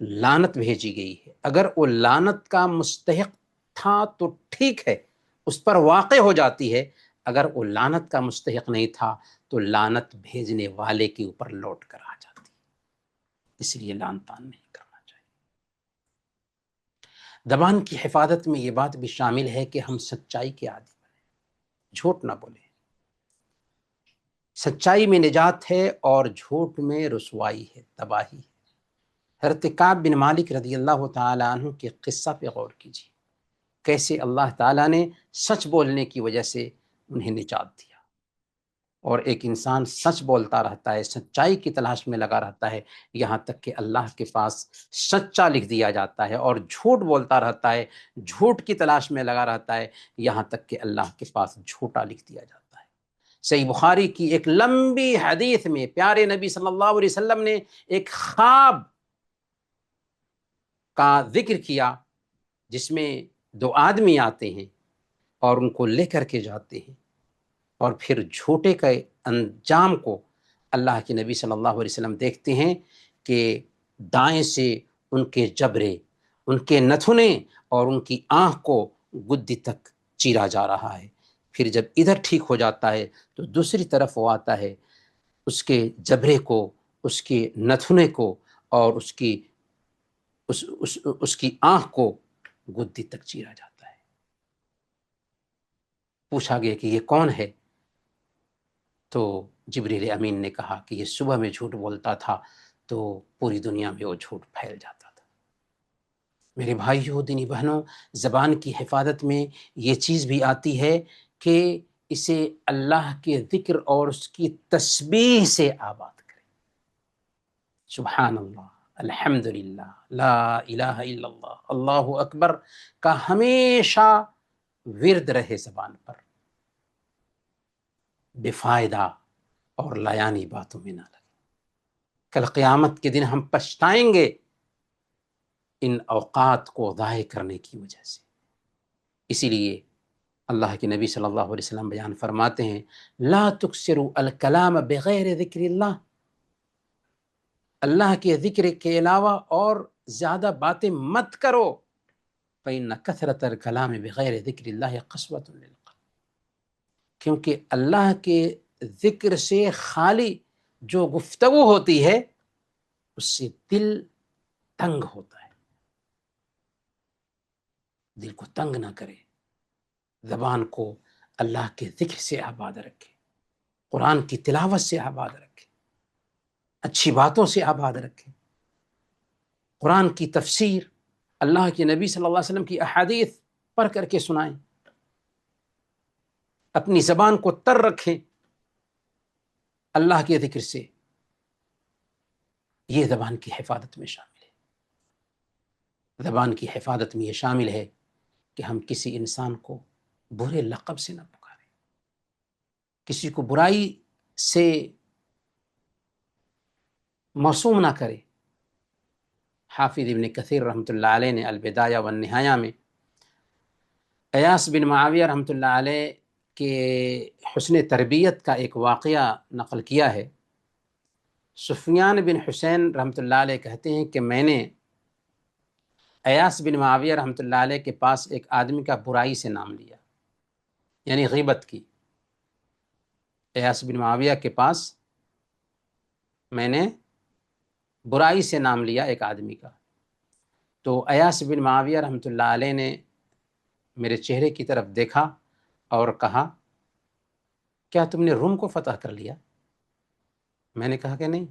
لعنت بھیجی گئی ہے. اگر وہ لعنت کا مستحق تھا تو ٹھیک ہے، اس پر واقع ہو جاتی ہے، اگر وہ لعنت کا مستحق نہیں تھا تو لعنت بھیجنے والے کے اوپر لوٹ کر آ جاتی. اس لیے لعن طعن نہیں کرنا چاہیے. زبان کی حفاظت میں یہ بات بھی شامل ہے کہ ہم سچائی کے عادی بنیں، جھوٹ نہ بولیں. سچائی میں نجات ہے اور جھوٹ میں رسوائی ہے، تباہی ہے. حضرت کعب بن مالک رضی اللہ تعالیٰ عنہ کے قصہ پہ غور کیجیے، کیسے اللہ تعالیٰ نے سچ بولنے کی وجہ سے انہیں نجات دیا. اور ایک انسان سچ بولتا رہتا ہے، سچائی کی تلاش میں لگا رہتا ہے، یہاں تک کہ اللہ کے پاس سچا لکھ دیا جاتا ہے، اور جھوٹ بولتا رہتا ہے، جھوٹ کی تلاش میں لگا رہتا ہے، یہاں تک کہ اللہ کے پاس جھوٹا لکھ دیا جاتا ہے. صحیح بخاری کی ایک لمبی حدیث میں پیارے نبی صلی اللہ علیہ وسلم نے ایک خواب کا ذکر کیا جس میں دو آدمی آتے ہیں اور ان کو لے کر کے جاتے ہیں، اور پھر جھوٹے کے انجام کو اللہ کے نبی صلی اللہ علیہ وسلم دیکھتے ہیں کہ دائیں سے ان کے جبرے، ان کے نتھنے اور ان کی آنکھ کو گدی تک چیرا جا رہا ہے. پھر جب ادھر ٹھیک ہو جاتا ہے تو دوسری طرف وہ آتا ہے، اس کے جبرے کو، اس کے نتھنے کو اور اس کی آنکھ کو گدی تک چیرا جاتا ہے. پوچھا گیا کہ یہ کون ہے؟ تو جبریل امین نے کہا کہ یہ صبح میں جھوٹ بولتا تھا تو پوری دنیا میں وہ جھوٹ پھیل جاتا تھا. میرے بھائیوں، دینی بہنوں، زبان کی حفاظت میں یہ چیز بھی آتی ہے کہ اسے اللہ کے ذکر اور اس کی تسبیح سے آباد کرے۔ سبحان اللہ، الحمدللہ، لا الہ الا اللہ، اللہ اکبر کا ہمیشہ ورد رہے زبان پر، بے فائدہ اور لایانی باتوں میں نہ لگے۔ کل قیامت کے دن ہم پچھتائیں گے ان اوقات کو ضائع کرنے کی وجہ سے۔ اسی لیے اللہ کے نبی صلی اللہ علیہ وسلم بیان فرماتے ہیں، لا تکثروا الکلام بغیر ذکر اللہ، اللہ کے ذکر کے علاوہ اور زیادہ باتیں مت کرو، فإن کثرة الکلام بغیر ذکر اللہ قسوۃ للقلب، کیونکہ اللہ کے ذکر سے خالی جو گفتگو ہوتی ہے اس سے دل تنگ ہوتا ہے۔ دل کو تنگ نہ کرے، زبان کو اللہ کے ذکر سے آباد رکھے، قرآن کی تلاوت سے آباد رکھے، اچھی باتوں سے آباد رکھے، قرآن کی تفسیر، اللہ کے نبی صلی اللہ علیہ وسلم کی احادیث پڑھ کر کے سنائیں، اپنی زبان کو تر رکھیں اللہ کے ذکر سے۔ یہ زبان کی حفاظت میں شامل ہے۔ زبان کی حفاظت میں یہ شامل ہے کہ ہم کسی انسان کو برے لقب سے نہ پکاریں، کسی کو برائی سے موسوم نہ کرے۔ حافظ ابن کثیر رحمۃ اللہ علیہ نے البدایہ والنہایہ میں ایاس بن معاویہ رحمۃ اللہ علیہ کے حسن تربیت کا ایک واقعہ نقل کیا ہے۔ سفیان بن حسین رحمۃ اللہ علیہ کہتے ہیں کہ میں نے ایاس بن معاویہ رحمۃ اللہ علیہ کے پاس ایک آدمی کا برائی سے نام لیا، یعنی غیبت کی۔ ایاس بن معاویہ کے پاس میں نے برائی سے نام لیا ایک آدمی کا، تو ایاس بن معاویہ رحمۃ اللہ علیہ نے میرے چہرے کی طرف دیکھا اور کہا، کیا تم نے روم کو فتح کر لیا؟ میں نے کہا کہ نہیں۔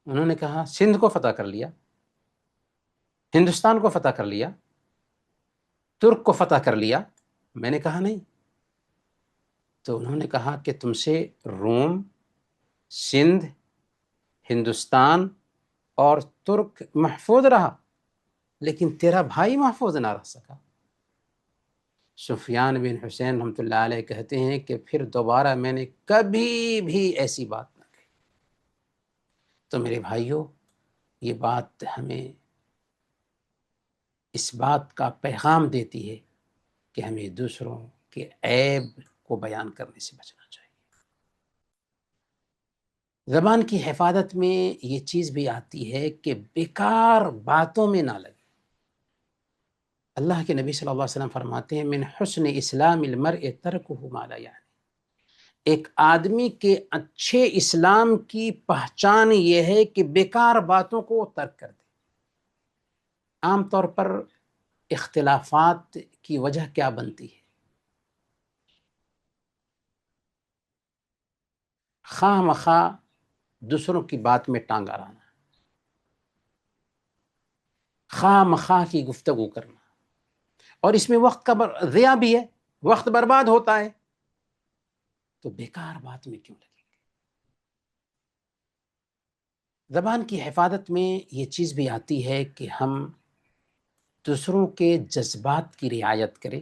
انہوں نے کہا، سندھ کو فتح کر لیا، ہندوستان کو فتح کر لیا، ترک کو فتح کر لیا؟ میں نے کہا نہیں۔ تو انہوں نے کہا کہ تم سے روم، سندھ، ہندوستان اور ترک محفوظ رہا، لیکن تیرا بھائی محفوظ نہ رہ سکا۔ سفیان بن حسین رحمۃ اللہ علیہ کہتے ہیں کہ پھر دوبارہ میں نے کبھی بھی ایسی بات نہ کہی۔ تو میرے بھائیوں، یہ بات ہمیں اس بات کا پیغام دیتی ہے کہ ہمیں دوسروں کے عیب کو بیان کرنے سے بچنا چاہیے۔ زبان کی حفاظت میں یہ چیز بھی آتی ہے کہ بیکار باتوں میں نہ لگے۔ اللہ کے نبی صلی اللہ علیہ وسلم فرماتے ہیں، من حسن اسلام المرء ترکہ ما لا یعنی، ایک آدمی کے اچھے اسلام کی پہچان یہ ہے کہ بیکار باتوں کو ترک کر دے۔ عام طور پر اختلافات کی وجہ کیا بنتی ہے؟ خواہ مخواہ دوسروں کی بات میں ٹانگ اڑانا، خواہ مخواہ کی گفتگو کرنا، اور اس میں وقت کا ضیاع بھی ہے، وقت برباد ہوتا ہے۔ تو بیکار بات میں کیوں لگے؟ زبان کی حفاظت میں یہ چیز بھی آتی ہے کہ ہم دوسروں کے جذبات کی رعایت کریں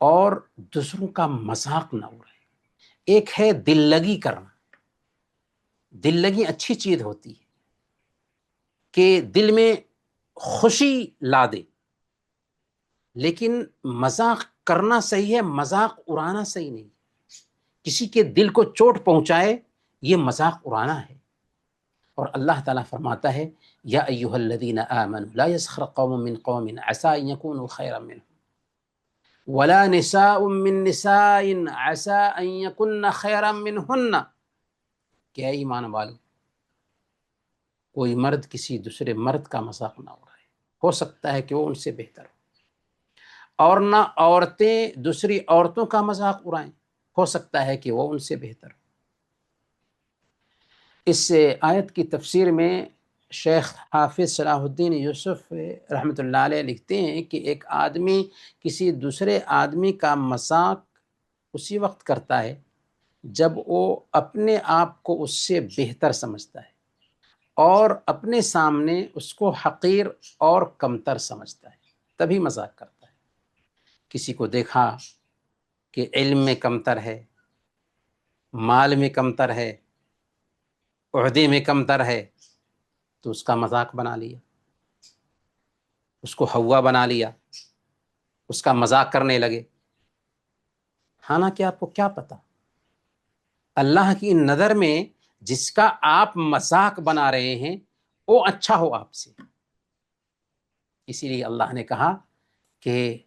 اور دوسروں کا مذاق نہ اڑائیں۔ ایک ہے دل لگی کرنا۔ دل لگی اچھی چیز ہوتی ہے کہ دل میں خوشی لا دے، لیکن مذاق کرنا صحیح ہے، مذاق اڑانا صحیح نہیں۔ کسی کے دل کو چوٹ پہنچائے، یہ مذاق اڑانا ہے۔ اور اللہ تعالیٰ فرماتا ہے، یا ایھا الذین آمنوا لا یسخر قوم من قوم عسى ان یکونوا خیرا منهم ولا نساء من نساء عسى ان یکن خیرا منہن۔ کہ اے ایمان والو، کوئی مرد کسی دوسرے مرد کا مذاق نہ اڑائے، ہو سکتا ہے کہ وہ ان سے بہتر ہو، اور نہ عورتیں دوسری عورتوں کا مذاق اڑائیں، ہو سکتا ہے کہ وہ ان سے بہتر ہو۔ اس آیت کی تفسیر میں شیخ حافظ صلاح الدین یوسف رحمۃ اللہ علیہ لکھتے ہیں کہ ایک آدمی کسی دوسرے آدمی کا مذاق اسی وقت کرتا ہے جب وہ اپنے آپ کو اس سے بہتر سمجھتا ہے اور اپنے سامنے اس کو حقیر اور کمتر سمجھتا ہے، تبھی مذاق کرتا ہے۔ کسی کو دیکھا کہ علم میں کمتر ہے، مال میں کمتر ہے، عہدے میں کمتر ہے، تو اس کا مذاق بنا لیا، اس کو ہوا بنا لیا، اس کا مذاق کرنے لگے۔ حالانکہ آپ کو کیا پتا اللہ کی نظر میں جس کا آپ مذاق بنا رہے ہیں وہ اچھا ہو آپ سے۔ اسی لیے اللہ نے کہا کہ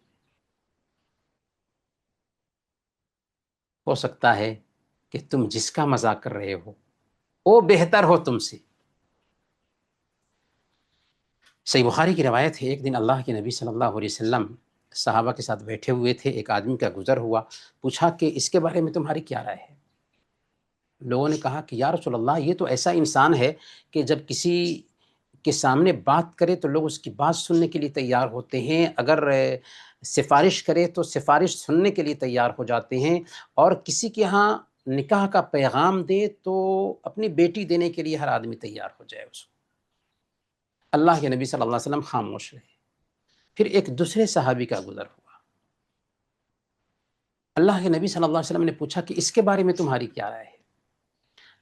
ہو سکتا ہے کہ تم جس کا مذاق کر رہے ہو وہ بہتر ہو تم سے۔ صحیح بخاری کی روایت ہے، ایک دن اللہ کے نبی صلی اللہ علیہ وسلم صحابہ کے ساتھ بیٹھے ہوئے تھے، ایک آدمی کا گزر ہوا، پوچھا کہ اس کے بارے میں تمہاری کیا رائے ہے؟ لوگوں نے کہا کہ یا رسول اللہ، یہ تو ایسا انسان ہے کہ جب کسی کے سامنے بات کرے تو لوگ اس کی بات سننے کے لیے تیار ہوتے ہیں، اگر سفارش کرے تو سفارش سننے کے لیے تیار ہو جاتے ہیں، اور کسی کے ہاں نکاح کا پیغام دے تو اپنی بیٹی دینے کے لیے ہر آدمی تیار ہو جائے اس کو۔ اللہ کے نبی صلی اللہ علیہ وسلم خاموش رہے۔ پھر ایک دوسرے صحابی کا گزر ہوا، اللہ کے نبی صلی اللہ علیہ وسلم نے پوچھا کہ اس کے بارے میں تمہاری کیا رائے ہے؟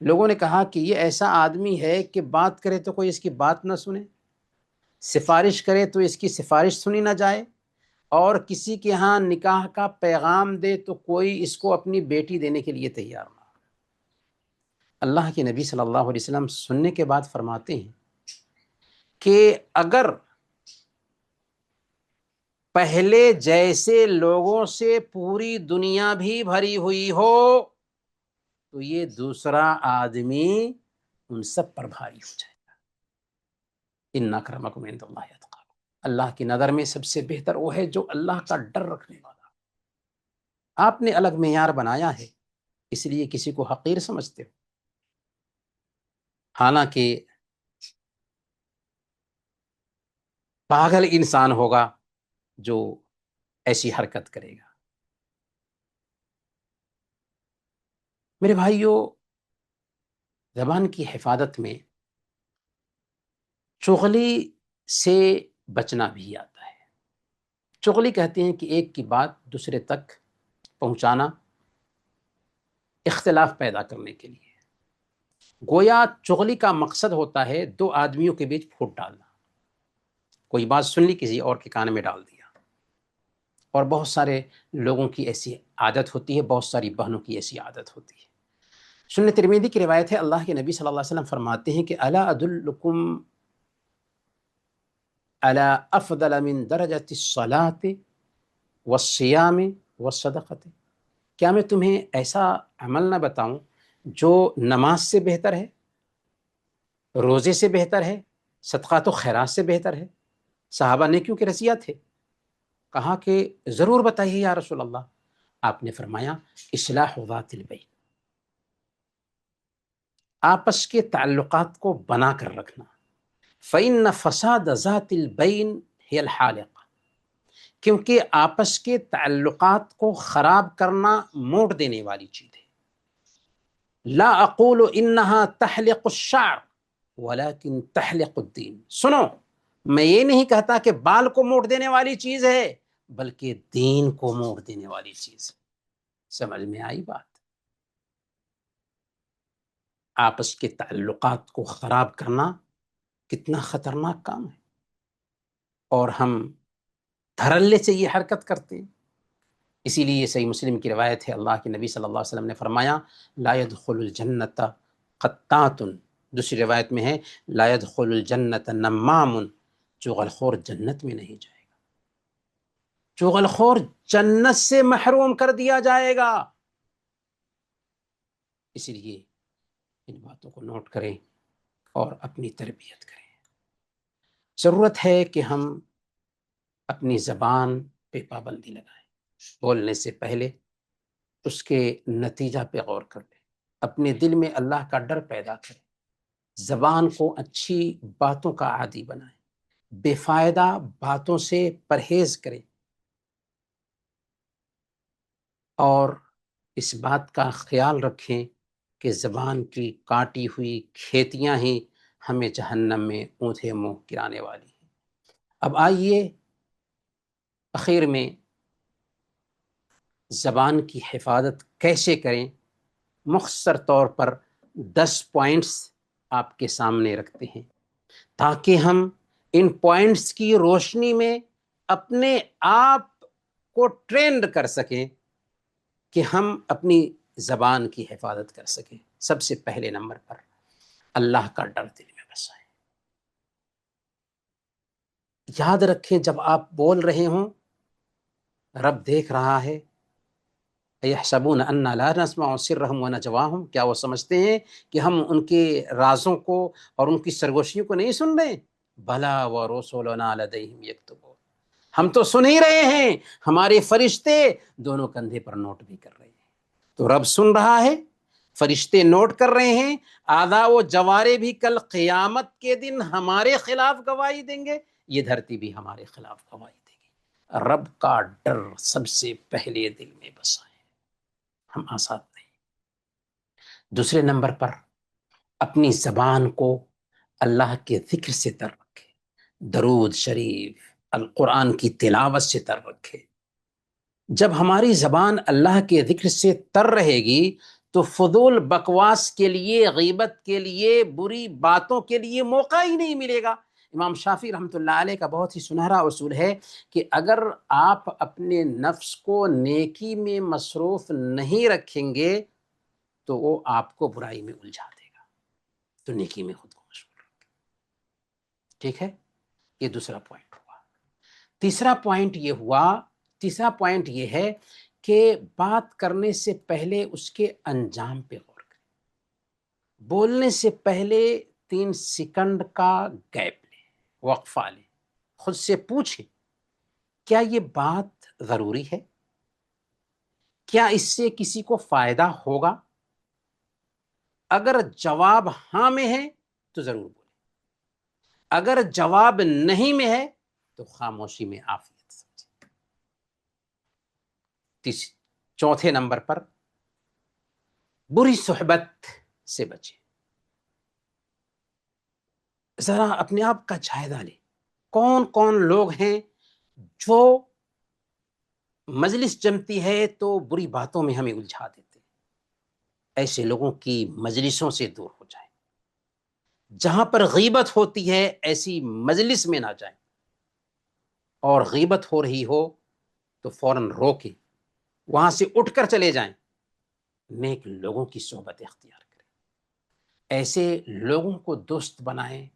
لوگوں نے کہا کہ یہ ایسا آدمی ہے کہ بات کرے تو کوئی اس کی بات نہ سنے، سفارش کرے تو اس کی سفارش سنی نہ جائے، اور کسی کے ہاں نکاح کا پیغام دے تو کوئی اس کو اپنی بیٹی دینے کے لیے تیار نہ۔ اللہ کے نبی صلی اللہ علیہ وسلم سننے کے بعد فرماتے ہیں کہ اگر پہلے جیسے لوگوں سے پوری دنیا بھی بھری ہوئی ہو تو یہ دوسرا آدمی ان سب پر بھاری ہو جائے گا۔ ان اکرمکم عند اللہ اتقاکم، اللہ کی نظر میں سب سے بہتر وہ ہے جو اللہ کا ڈر رکھنے والا۔ آپ نے الگ معیار بنایا ہے، اس لیے کسی کو حقیر سمجھتے ہو، حالانکہ پاگل انسان ہوگا جو ایسی حرکت کرے گا۔ میرے بھائیوں، زبان کی حفاظت میں چغلی سے بچنا بھی آتا ہے۔ چغلی کہتے ہیں کہ ایک کی بات دوسرے تک پہنچانا، اختلاف پیدا کرنے کے لیے۔ گویا چغلی کا مقصد ہوتا ہے دو آدمیوں کے بیچ پھوٹ ڈالنا، کوئی بات سن لی کسی اور کے کان میں ڈال دیا۔ اور بہت سارے لوگوں کی ایسی عادت ہوتی ہے، بہت ساری بہنوں کی ایسی عادت ہوتی ہے۔ سنن ترمذی کی روایت ہے، اللہ کے نبی صلی اللہ علیہ وسلم فرماتے ہیں کہ الا ادلکم علی افضل من درجۃ الصلاۃ والصیام والصدقۃ، کیا میں تمہیں ایسا عمل نہ بتاؤں جو نماز سے بہتر ہے، روزے سے بہتر ہے، صدقات و خیرات سے بہتر ہے؟ صحابہ نیکیوں کے رسیا تھے، کہا کہ ضرور بتائیے یا رسول اللہ۔ آپ نے فرمایا اصلاح ذات البین، آپس کے تعلقات کو بنا کر رکھنا۔ فإن فساد ذات البین هی الحالق، کیونکہ آپس کے تعلقات کو خراب کرنا موڑ دینے والی چیز ہے۔ لا اقول انہا تحلق الشعر ولكن تحلق الدین، سنو، میں یہ نہیں کہتا کہ بال کو موڑ دینے والی چیز ہے، بلکہ دین کو موڑ دینے والی چیز ہے۔ سمجھ میں آئی بات؟ آپس کے تعلقات کو خراب کرنا کتنا خطرناک کام ہے، اور ہم دھڑلے سے یہ حرکت کرتے ہیں۔ اسی لیے صحیح مسلم کی روایت ہے، اللہ کے نبی صلی اللہ علیہ وسلم نے فرمایا لا يدخل الجنت قطات، دوسری روایت میں ہے لا يدخل الجنت نمام، چغل خور جنت میں نہیں جائے گا، چغل خور جنت سے محروم کر دیا جائے گا۔ اسی لیے ان باتوں کو نوٹ کریں اور اپنی تربیت کریں۔ ضرورت ہے کہ ہم اپنی زبان پہ پابندی لگائیں، بولنے سے پہلے اس کے نتیجہ پہ غور کر لیں، اپنے دل میں اللہ کا ڈر پیدا کریں، زبان کو اچھی باتوں کا عادی بنائیں، بے فائدہ باتوں سے پرہیز کریں، اور اس بات کا خیال رکھیں کہ زبان کی کاٹی ہوئی کھیتیاں ہی ہمیں جہنم میں اونھے منہ گرانے والی ہیں۔ اب آئیے اخیر میں زبان کی حفاظت کیسے کریں، مختصر طور پر 10 پوائنٹس آپ کے سامنے رکھتے ہیں تاکہ ہم ان پوائنٹس کی روشنی میں اپنے آپ کو ٹرینڈ کر سکیں کہ ہم اپنی زبان کی حفاظت کر سکیں۔ سب سے پہلے نمبر پر اللہ کا ڈر دل میں بسائیں۔ یاد رکھیں جب آپ بول رہے ہوں رب دیکھ رہا ہے۔ یحسبون انا لا نسمع سرهم ونجواهم، کیا وہ سمجھتے ہیں کہ ہم ان کے رازوں کو اور ان کی سرگوشیوں کو نہیں سن رہے؟ بلا ورسلنا لدیہم یکتبون، ہم تو سن ہی رہے ہیں، ہمارے فرشتے دونوں کندھے پر نوٹ بھی کر رہے ہیں۔ تو رب سن رہا ہے، فرشتے نوٹ کر رہے ہیں، اعضاء و جوارے بھی کل قیامت کے دن ہمارے خلاف گواہی دیں گے، یہ دھرتی بھی ہمارے خلاف گواہی دے گی۔ رب کا ڈر سب سے پہلے دل میں بسائیں، ہم آسان نہیں۔ دوسرے نمبر پر اپنی زبان کو اللہ کے ذکر سے تر رکھے، درود شریف القرآن کی تلاوت سے تر رکھے۔ جب ہماری زبان اللہ کے ذکر سے تر رہے گی تو فضول بکواس کے لیے، غیبت کے لیے، بری باتوں کے لیے موقع ہی نہیں ملے گا۔ امام شافعی رحمۃ اللہ علیہ کا بہت ہی سنہرا اصول ہے کہ اگر آپ اپنے نفس کو نیکی میں مصروف نہیں رکھیں گے تو وہ آپ کو برائی میں الجھا دے گا، تو نیکی میں خود کو مشغول رکھیں۔ ٹھیک ہے، یہ دوسرا پوائنٹ ہوا۔ تیسرا پوائنٹ یہ ہے کہ بات کرنے سے پہلے اس کے انجام پہ غور کریں۔ بولنے سے پہلے 3 سیکنڈ کا گیپ لیں، وقفہ لیں، خود سے پوچھیں کیا یہ بات ضروری ہے؟ کیا اس سے کسی کو فائدہ ہوگا؟ اگر جواب ہاں میں ہے تو ضرور بولیں، اگر جواب نہیں میں ہے تو خاموشی میں عافیت سمجھیں۔ چوتھے نمبر پر بری صحبت سے بچیں۔ ذرا اپنے آپ کا جائزہ لیں، کون کون لوگ ہیں جو مجلس جمتی ہے تو بری باتوں میں ہمیں الجھا دیتے ہیں۔ ایسے لوگوں کی مجلسوں سے دور ہو جائیں۔ جہاں پر غیبت ہوتی ہے ایسی مجلس میں نہ جائیں، اور غیبت ہو رہی ہو تو فوراً روکیں، وہاں سے اٹھ کر چلے جائیں، نیک لوگوں کی صحبت اختیار کریں۔ ایسے لوگوں کو دوست بنائیں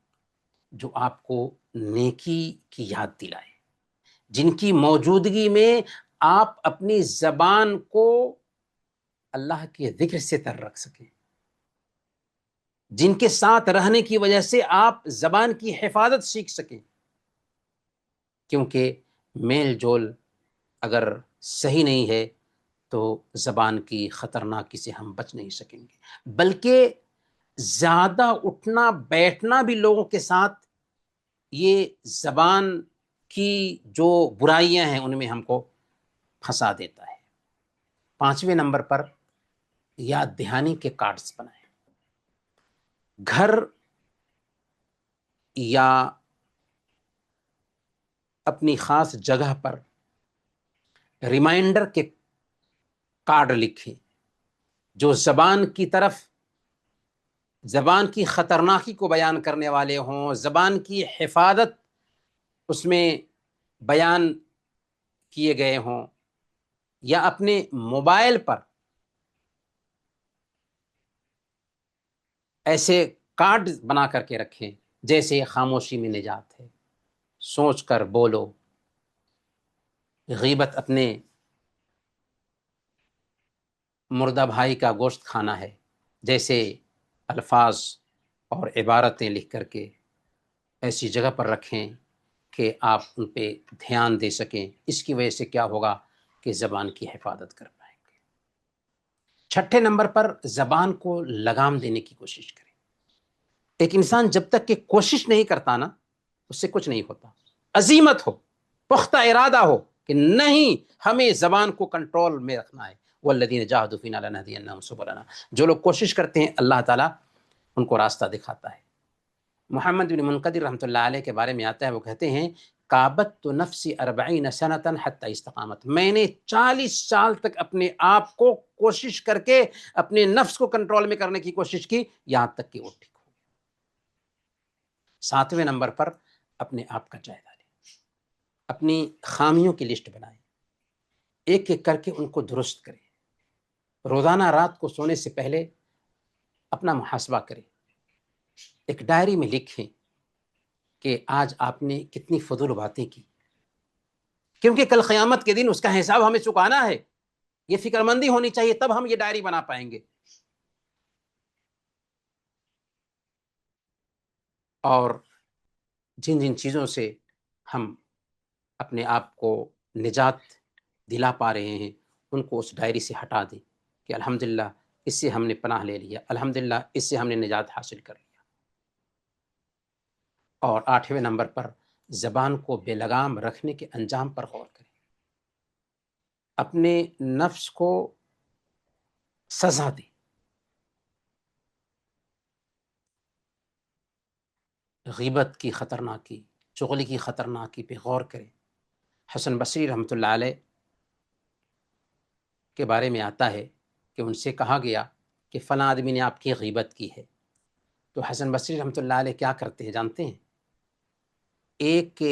جو آپ کو نیکی کی یاد دلائیں، جن کی موجودگی میں آپ اپنی زبان کو اللہ کے ذکر سے تر رکھ سکیں، جن کے ساتھ رہنے کی وجہ سے آپ زبان کی حفاظت سیکھ سکیں، کیونکہ میل جول اگر صحیح نہیں ہے تو زبان کی خطرناکی سے ہم بچ نہیں سکیں گے، بلکہ زیادہ اٹھنا بیٹھنا بھی لوگوں کے ساتھ یہ زبان کی جو برائیاں ہیں ان میں ہم کو پھنسا دیتا ہے۔ 5ویں نمبر پر یاد دہانی کے کارڈز بنائیں۔ گھر یا اپنی خاص جگہ پر ریمائنڈر کے کارڈ لکھیں جو زبان کی طرف، زبان کی خطرناکی کو بیان کرنے والے ہوں، زبان کی حفاظت اس میں بیان کیے گئے ہوں، یا اپنے موبائل پر ایسے کارڈ بنا کر کے رکھیں جیسے خاموشی میں نجات ہے، سوچ کر بولو، غیبت اپنے مردہ بھائی کا گوشت کھانا ہے، جیسے الفاظ اور عبارتیں لکھ کر کے ایسی جگہ پر رکھیں کہ آپ ان پہ دھیان دے سکیں۔ اس کی وجہ سے کیا ہوگا کہ زبان کی حفاظت کر پائیں گے۔ 6 نمبر پر زبان کو لگام دینے کی کوشش کریں۔ ایک انسان جب تک کہ کوشش نہیں کرتا نا، اس سے کچھ نہیں ہوتا. عزیمت ہو، پختہ ارادہ ہو کہ نہیں، ہمیں زبان کو کنٹرول میں رکھنا ہے. والذین جاہدوا فینا لنہدینہم سبلنا، جو لوگ کوشش کرتے ہیں اللہ تعالیٰ ان کو راستہ دکھاتا ہے. محمد بن منقدر رحمۃ اللہ علیہ کے بارے میں آتا ہے، وہ کہتے ہیں کابت نفسی 40 سنۃ حتی استقامت، میں نے 40 سال تک اپنے آپ کو کوشش کر کے اپنے نفس کو کنٹرول میں کرنے کی کوشش کی، یہاں تک کہ وہ ٹھیک ہو. 7ویں نمبر پر اپنے آپ کا جائزہ لیں، اپنی خامیوں کی لسٹ بنائیں، ایک ایک کر کے ان کو درست کریں. روزانہ رات کو سونے سے پہلے اپنا محاسبہ کریں، ایک ڈائری میں لکھیں کہ آج آپ نے کتنی فضول باتیں کی، کیونکہ کل قیامت کے دن اس کا حساب ہمیں چکانا ہے. یہ فکر مندی ہونی چاہیے، تب ہم یہ ڈائری بنا پائیں گے. اور جن جن چیزوں سے ہم اپنے آپ کو نجات دلا پا رہے ہیں ان کو اس ڈائری سے ہٹا دیں کہ الحمدللہ اس سے ہم نے پناہ لے لیا، الحمدللہ اس سے ہم نے نجات حاصل کر لیا. اور 8ویں نمبر پر زبان کو بے لگام رکھنے کے انجام پر غور کریں، اپنے نفس کو سزا دیں. غیبت کی خطرناکی، چغلی کی خطرناکی پہ غور کریں. حسن بصری رحمۃ اللہ علیہ کے بارے میں آتا ہے کہ ان سے کہا گیا کہ فلاں آدمی نے آپ کی غیبت کی ہے. تو حسن بصری رحمۃ اللہ علیہ کیا کرتے ہیں جانتے ہیں؟ ایک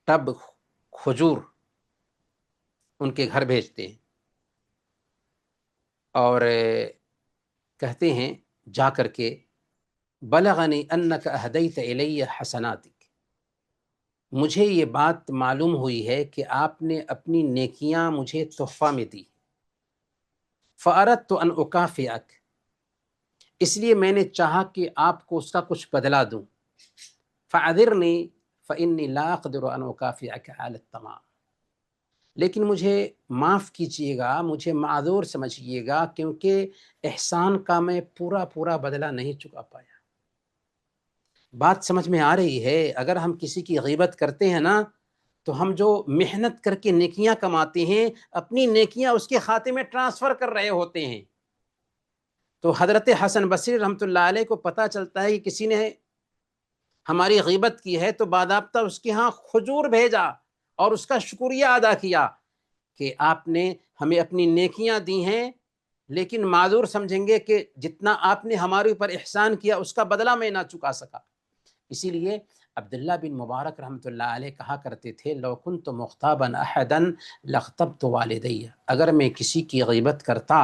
ٹب کھجور ان کے گھر بھیجتے ہیں اور کہتے ہیں جا کر کے بلغنی انک اہدیت الی حسناتک، مجھے یہ بات معلوم ہوئی ہے کہ آپ نے اپنی نیکیاں مجھے تحفہ میں دی. فاردت ان اکافئک، اس لیے میں نے چاہا کہ آپ کو اس کا کچھ بدلہ دوں. فاعذرنی فانی لا اقدر ان اکافئک علی التمام، لیکن مجھے معاف کیجیے گا، مجھے معذور سمجھیے گا، کیونکہ احسان کا میں پورا پورا بدلہ نہیں چکا پایا. بات سمجھ میں آ رہی ہے؟ اگر ہم کسی کی غیبت کرتے ہیں نا تو ہم جو محنت کر کے نیکیاں کماتے ہیں، اپنی نیکیاں اس کے کھاتے میں ٹرانسفر کر رہے ہوتے ہیں. تو حضرت حسن بصری رحمۃ اللہ علیہ کو پتہ چلتا ہے کہ کسی نے ہماری غیبت کی ہے، تو باضابطہ اس کے ہاں کھجور بھیجا اور اس کا شکریہ ادا کیا کہ آپ نے ہمیں اپنی نیکیاں دی ہیں، لیکن معذور سمجھیں گے کہ جتنا آپ نے ہمارے اوپر احسان کیا اس کا بدلہ میں نہ چکا سکا. اسی لیے عبداللہ بن مبارک رحمۃ اللہ علیہ کہا کرتے تھے لو کنت مغتابا احدا لاغتبت والدی، اگر میں کسی کی غیبت کرتا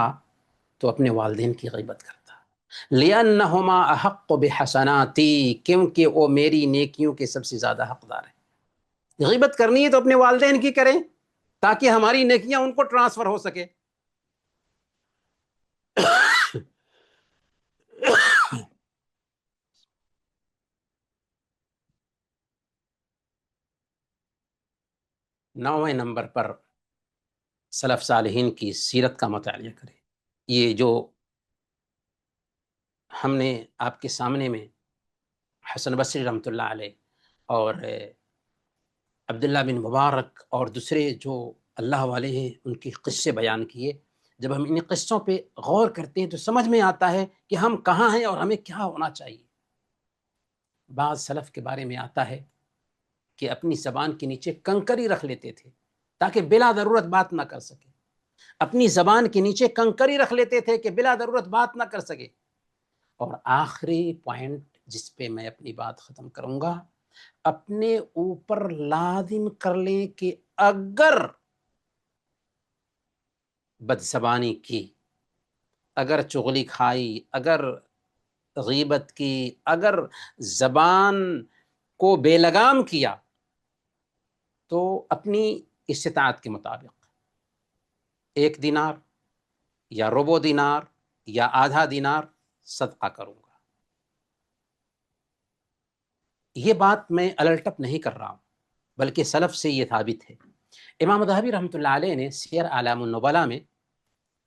تو اپنے والدین کی غیبت کرتا. لأنہما احق بحسناتی، کیونکہ وہ میری نیکیوں کے سب سے زیادہ حقدار ہیں. غیبت کرنی ہے تو اپنے والدین کی کریں تاکہ ہماری نیکیاں ان کو ٹرانسفر ہو سکے. نویں نمبر پر سلف صالحین کی سیرت کا مطالعہ کریں. یہ جو ہم نے آپ کے سامنے میں حسن بصری رحمۃ اللہ علیہ اور عبداللہ بن مبارک اور دوسرے جو اللہ والے ہیں ان کے قصے بیان کیے، جب ہم ان قصوں پہ غور کرتے ہیں تو سمجھ میں آتا ہے کہ ہم کہاں ہیں اور ہمیں کیا ہونا چاہیے. بعض سلف کے بارے میں آتا ہے کہ اپنی زبان کے نیچے کنکری رکھ لیتے تھے تاکہ بلا ضرورت بات نہ کر سکے. اپنی زبان کے نیچے کنکری رکھ لیتے تھے کہ بلا ضرورت بات نہ کر سکے. اور آخری پوائنٹ جس پہ میں اپنی بات ختم کروں گا، اپنے اوپر لازم کر لیں کہ اگر بدزبانی کی، اگر چغلی کھائی، اگر غیبت کی، اگر زبان کو بے لگام کیا، تو اپنی استطاعت کے مطابق 1 دینار یا ربع دینار یا آدھا دینار صدقہ کروں گا. یہ بات میں الٹپ نہیں کر رہا ہوں، بلکہ سلف سے یہ ثابت ہے. امام ذہبی رحمۃ اللہ علیہ نے سیر اعلام النبلاء میں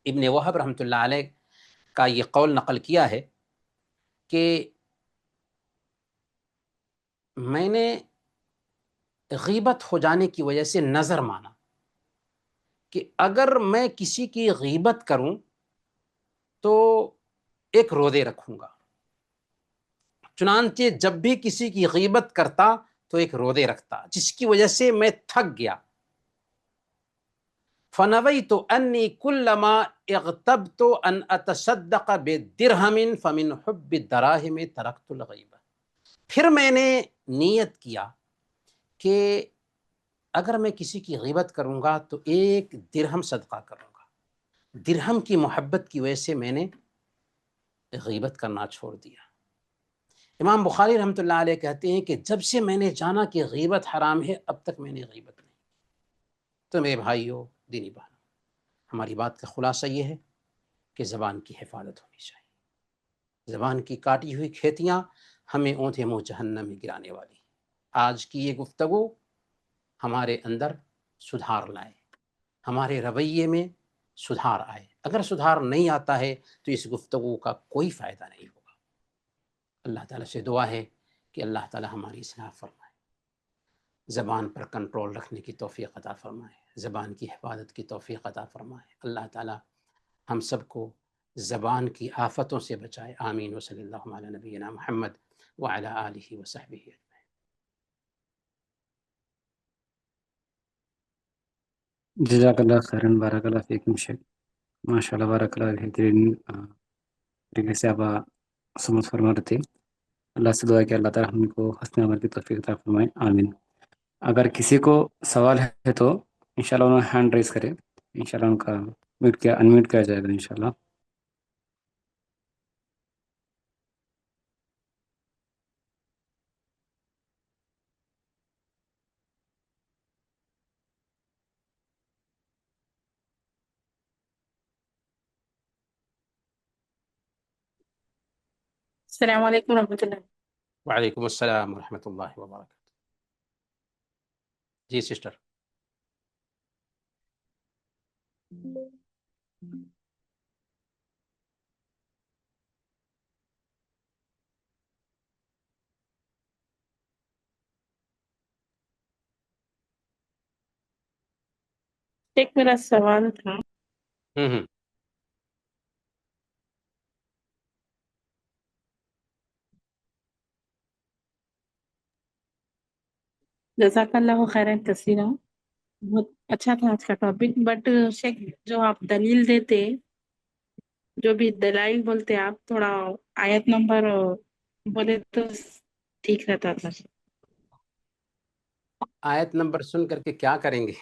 ابن وہب رحمۃ اللہ علیہ کا یہ قول نقل کیا ہے کہ میں نے غیبت ہو جانے کی وجہ سے نظر مانا کہ اگر میں کسی کی غیبت کروں تو ایک روزے رکھوں گا. چنانچہ جب بھی کسی کی غیبت کرتا تو ایک روزے رکھتا، جس کی وجہ سے میں تھک گیا. فنویت انی کلما اغتبت ان اتصدق بدرہم فمن حب الدراہم ترکت الغیبہ. پھر میں نے نیت کیا کہ اگر میں کسی کی غیبت کروں گا تو ایک درہم صدقہ کروں گا. درہم کی محبت کی وجہ سے میں نے غیبت کرنا چھوڑ دیا. امام بخاری رحمۃ اللہ علیہ کہتے ہیں کہ جب سے میں نے جانا کہ غیبت حرام ہے اب تک میں نے غیبت نہیں. تو میرے بھائیو، دینی بہن، ہماری بات کا خلاصہ یہ ہے کہ زبان کی حفاظت ہونی چاہیے. زبان کی کاٹی ہوئی کھیتیاں ہمیں اونھے منہ جہنم میں گرانے والی. آج کی یہ گفتگو ہمارے اندر سدھار لائے، ہمارے رویے میں سدھار آئے. اگر سدھار نہیں آتا ہے تو اس گفتگو کا کوئی فائدہ نہیں ہوگا. اللہ تعالیٰ سے دعا ہے کہ اللہ تعالیٰ ہماری اصلاح فرمائے، زبان پر کنٹرول رکھنے کی توفیق عطا فرمائے، زبان کی حفاظت کی توفیق عطا فرمائے. اللہ تعالیٰ ہم سب کو زبان کی آفتوں سے بچائے. آمین. وصلی اللہ علی نبینا محمد وعلی آلہ وصحبہ اجمعین. جزاک اللہ خیرن، بارک اللہ فیکم شیخ. ماشاء اللہ، بارک اللہ، بہترین طریقے سے آپ سمجھ فرما رہے تھے. اللہ سے دعا ہے کہ اللہ تعالیٰ ہم کو حسن عمل کی توفیق عطا فرمائے. آمین. اگر کسی کو سوال ہے تو انشاءاللہ انہوں ہینڈ ریز کرے، انشاءاللہ ان کا انمیوٹ کیا جائے گا انشاءاللہ. السلام علیکم ورحمۃ اللہ. وعلیکم السلام ورحمۃ اللہ وبرکاتہ. جی سسٹر. ایک میرا سوال تھا. ہوں جزاک اللہ خیرا کثیرا. بہت اچھا تھا آج کا ٹاپک. بٹ شیخ، جو آپ دلیل دیتے، جو بھی دلائل بولتے، آپ تھوڑا آیت نمبر بولے تو ٹھیک رہتا تھا. آیت نمبر سن کر کے کیا کریں گے؟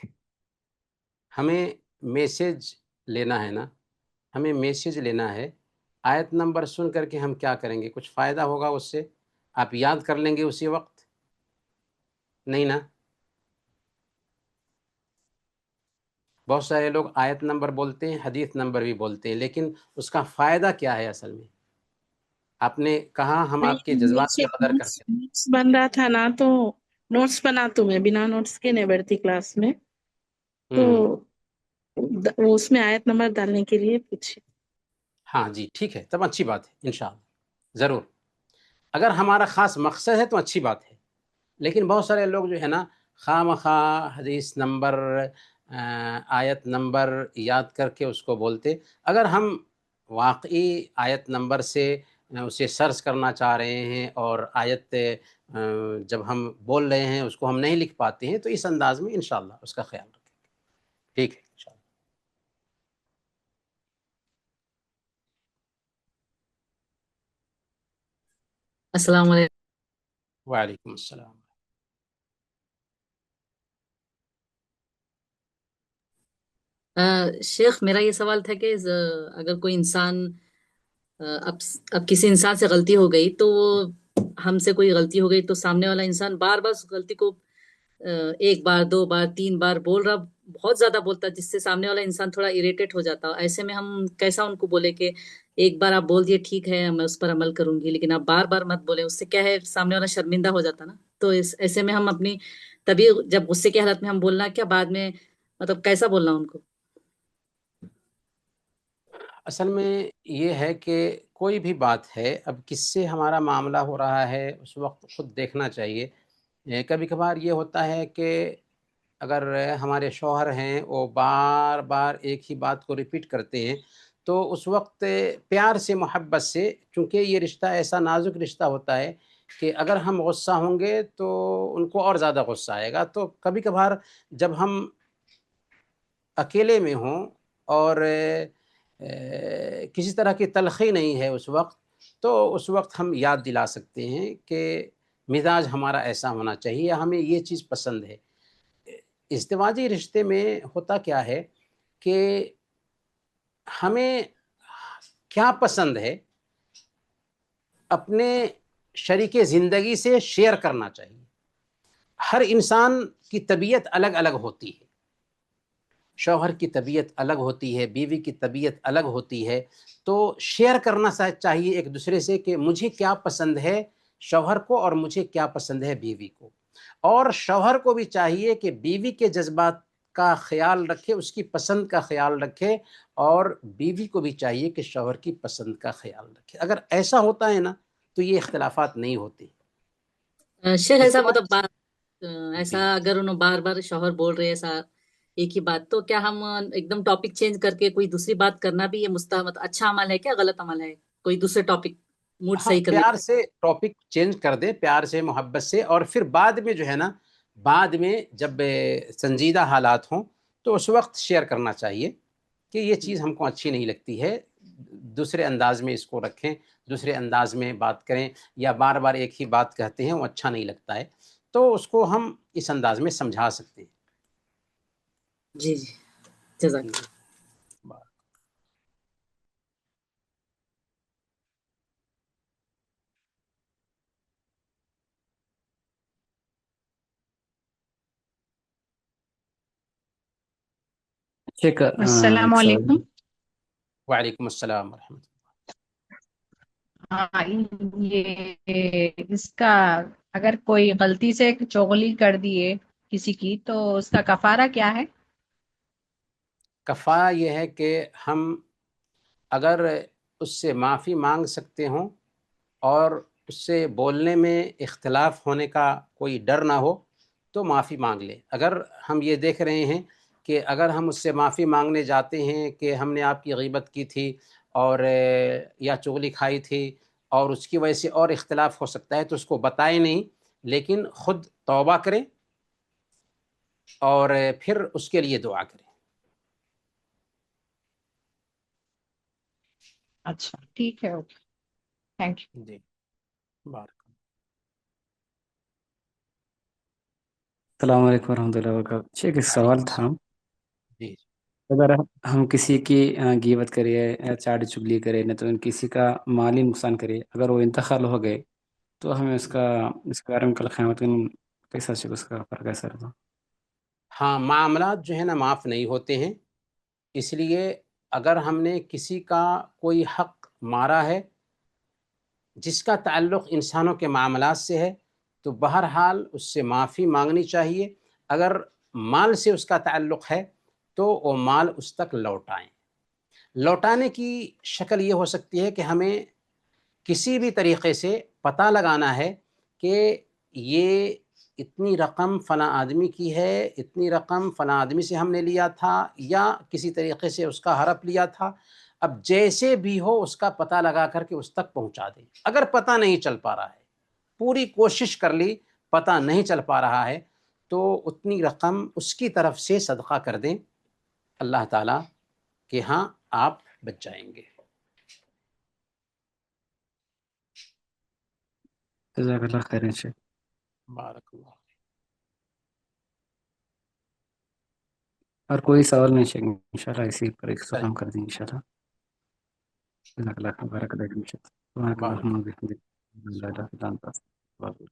ہمیں میسج لینا ہے نا، ہمیں میسج لینا ہے. آیت نمبر سن کر کے ہم کیا کریں گے؟ کچھ فائدہ ہوگا اس سے؟ آپ یاد کر لیں گے اسی وقت؟ نہیں نا. بہت سارے لوگ آیت نمبر بولتے ہیں، حدیث نمبر بھی بولتے ہیں، لیکن اس کا فائدہ کیا ہے اصل میں؟ آپ نے کہا ہم آپ کے نہیں جذبات کی شیخ، قدر کرتے ہیں. نوٹس بن رہا تھا نا، تو نوٹس بنا تو میں بنا نوٹس کے نہیں بیٹھتی کلاس میں. تو ہوں اس میں آیت نمبر ڈالنے کے لیے پوچھے. ہاں جی، ٹھیک ہے، تب اچھی بات ہے، انشاءاللہ ضرور. اگر ہمارا خاص مقصد ہے تو اچھی بات ہے. لیکن بہت سارے لوگ جو ہے نا خواہ مخواہ حدیث نمبر آیت نمبر یاد کر کے اس کو بولتے. اگر ہم واقعی آیت نمبر سے اسے سرچ کرنا چاہ رہے ہیں اور آیت جب ہم بول رہے ہیں اس کو ہم نہیں لکھ پاتے ہیں تو اس انداز میں انشاءاللہ اس کا خیال رکھیں. ٹھیک ہے انشاءاللہ. السلام علیکم. وعلیکم السلام. شیخ، میرا یہ سوال تھا کہ اگر کوئی انسان اب کسی انسان سے غلطی ہو گئی، تو ہم سے کوئی غلطی ہو گئی تو سامنے والا انسان بار بار اس غلطی کو ایک بار، دو بار، تین بار بول رہا، بہت زیادہ بولتا، جس سے سامنے والا انسان تھوڑا اریٹیٹ ہو جاتا. ایسے میں ہم کیسا ان کو بولے کہ ایک بار آپ بول دیے ٹھیک ہے میں اس پر عمل کروں گی، لیکن آپ بار بار مت بولے. اس سے کیا ہے، سامنے والا شرمندہ ہو جاتا نا. تو ایسے میں ہم اپنی تبھی جب غصے کی حالت میں ہم بولنا کیا، بعد میں مطلب کیسا بولنا ان کو؟ اصل میں یہ ہے کہ کوئی بھی بات ہے، اب کس سے ہمارا معاملہ ہو رہا ہے اس وقت خود دیکھنا چاہیے۔ کبھی کبھار یہ ہوتا ہے کہ اگر ہمارے شوہر ہیں وہ بار بار ایک ہی بات کو ریپیٹ کرتے ہیں تو اس وقت پیار سے محبت سے، چونکہ یہ رشتہ ایسا نازک رشتہ ہوتا ہے کہ اگر ہم غصہ ہوں گے تو ان کو اور زیادہ غصہ آئے گا، تو کبھی کبھار جب ہم اکیلے میں ہوں اور کسی طرح کی تلخی نہیں ہے اس وقت، تو اس وقت ہم یاد دلا سکتے ہیں کہ مزاج ہمارا ایسا ہونا چاہیے، ہمیں یہ چیز پسند ہے۔ ازدواجی رشتے میں ہوتا کیا ہے کہ ہمیں کیا پسند ہے اپنے شریک زندگی سے شیئر کرنا چاہیے۔ ہر انسان کی طبیعت الگ الگ ہوتی ہے، شوہر کی طبیعت الگ ہوتی ہے، بیوی کی طبیعت الگ ہوتی ہے، تو شیئر کرنا چاہیے ایک دوسرے سے کہ مجھے کیا پسند ہے شوہر کو اور مجھے کیا پسند ہے بیوی کو، اور شوہر کو بھی چاہیے کہ بیوی کے جذبات کا خیال رکھے، اس کی پسند کا خیال رکھے، اور بیوی کو بھی چاہیے کہ شوہر کی پسند کا خیال رکھے۔ اگر ایسا ہوتا ہے نا تو یہ اختلافات نہیں ہوتے۔ شیخ ایسا ازدواج مطلب ایسا جی اگر انہوں بار بار شوہر بول رہے ایسا ایک ہی بات، تو کیا ہم ایک دم ٹاپک چینج کر کے کوئی دوسری بات کرنا بھی یہ مستحب اچھا عمل ہے کیا غلط عمل ہے؟ کوئی دوسرے ٹاپک موڈ ہاں، صحیح کرنے پیار سے ٹاپک چینج کر دے، پیار سے محبت سے، اور پھر بعد میں جو ہے نا، بعد میں جب سنجیدہ حالات ہوں تو اس وقت شیئر کرنا چاہیے کہ یہ چیز ہم کو اچھی نہیں لگتی ہے، دوسرے انداز میں اس کو رکھیں، دوسرے انداز میں بات کریں، یا بار بار ایک ہی بات کہتے ہیں وہ اچھا نہیں لگتا ہے، تو اس کو ہم اس انداز میں سمجھا سکتے ہیں۔ جی جی، جزاک جی ایک السلام ایک سوال علیکم۔ وعلیکم السلام ورحمۃ اللہ۔ ہاں، یہ اس کا اگر کوئی غلطی سے چغلی کر دیے کسی کی تو اس کا کفارہ کیا ہے؟ کفارہ یہ ہے کہ ہم اگر اس سے معافی مانگ سکتے ہوں اور اس سے بولنے میں اختلاف ہونے کا کوئی ڈر نہ ہو تو معافی مانگ لے۔ اگر ہم یہ دیکھ رہے ہیں کہ اگر ہم اس سے معافی مانگنے جاتے ہیں کہ ہم نے آپ کی غیبت کی تھی اور یا چغلی کھائی تھی اور اس کی وجہ سے اور اختلاف ہو سکتا ہے، تو اس کو بتائیں نہیں، لیکن خود توبہ کریں اور پھر اس کے لیے دعا کریں۔ اچھا، ٹھیک ہے، اوکے، تھینک یو۔ جی بارک اللہ۔ السلام علیکم ورحمۃ اللہ وبرکاتہ۔ ایک سوال وعلیکم تھا، السلام۔ جی اگر ہم کسی کی غیبت کرے یا چاڑ چگلی کرے نہ تو کسی کا مالی نقصان کرے، اگر وہ انتقال ہو گئے تو ہمیں اس کے بارے میں کل قیامت کے دن کیسا اس کا فرق کیسا رہتا؟ ہاں، معاملات جو ہے نا معاف نہیں ہوتے ہیں، اس لیے اگر ہم نے کسی کا کوئی حق مارا ہے جس کا تعلق انسانوں کے معاملات سے ہے تو بہرحال اس سے معافی مانگنی چاہیے۔ اگر مال سے اس کا تعلق ہے تو وہ مال اس تک لوٹائیں۔ لوٹانے کی شکل یہ ہو سکتی ہے کہ ہمیں کسی بھی طریقے سے پتہ لگانا ہے کہ یہ اتنی رقم فلاں آدمی کی ہے، اتنی رقم فلاں آدمی سے ہم نے لیا تھا، یا کسی طریقے سے اس کا حرف لیا تھا۔ اب جیسے بھی ہو اس کا پتہ لگا کر کے اس تک پہنچا دیں۔ اگر پتہ نہیں چل پا رہا ہے، پوری کوشش کر لی، پتہ نہیں چل پا رہا ہے، تو اتنی رقم اس کی طرف سے صدقہ کر دیں، اللہ تعالیٰ کہ ہاں آپ بچ جائیں گے۔ جزاک اللہ خیر شیخ۔ بارک اللہ۔ اور کوئی سوال نہیں شیخ، انشاءاللہ اسی پر ایک صحیح، سلام کر دیں انشاءاللہ۔ جزاک اللہ خیر، بارک اللہ فیک شیخ۔ سبحانک بارک اللہم و بحمدک، لا الہ الا انت، استغفرک۔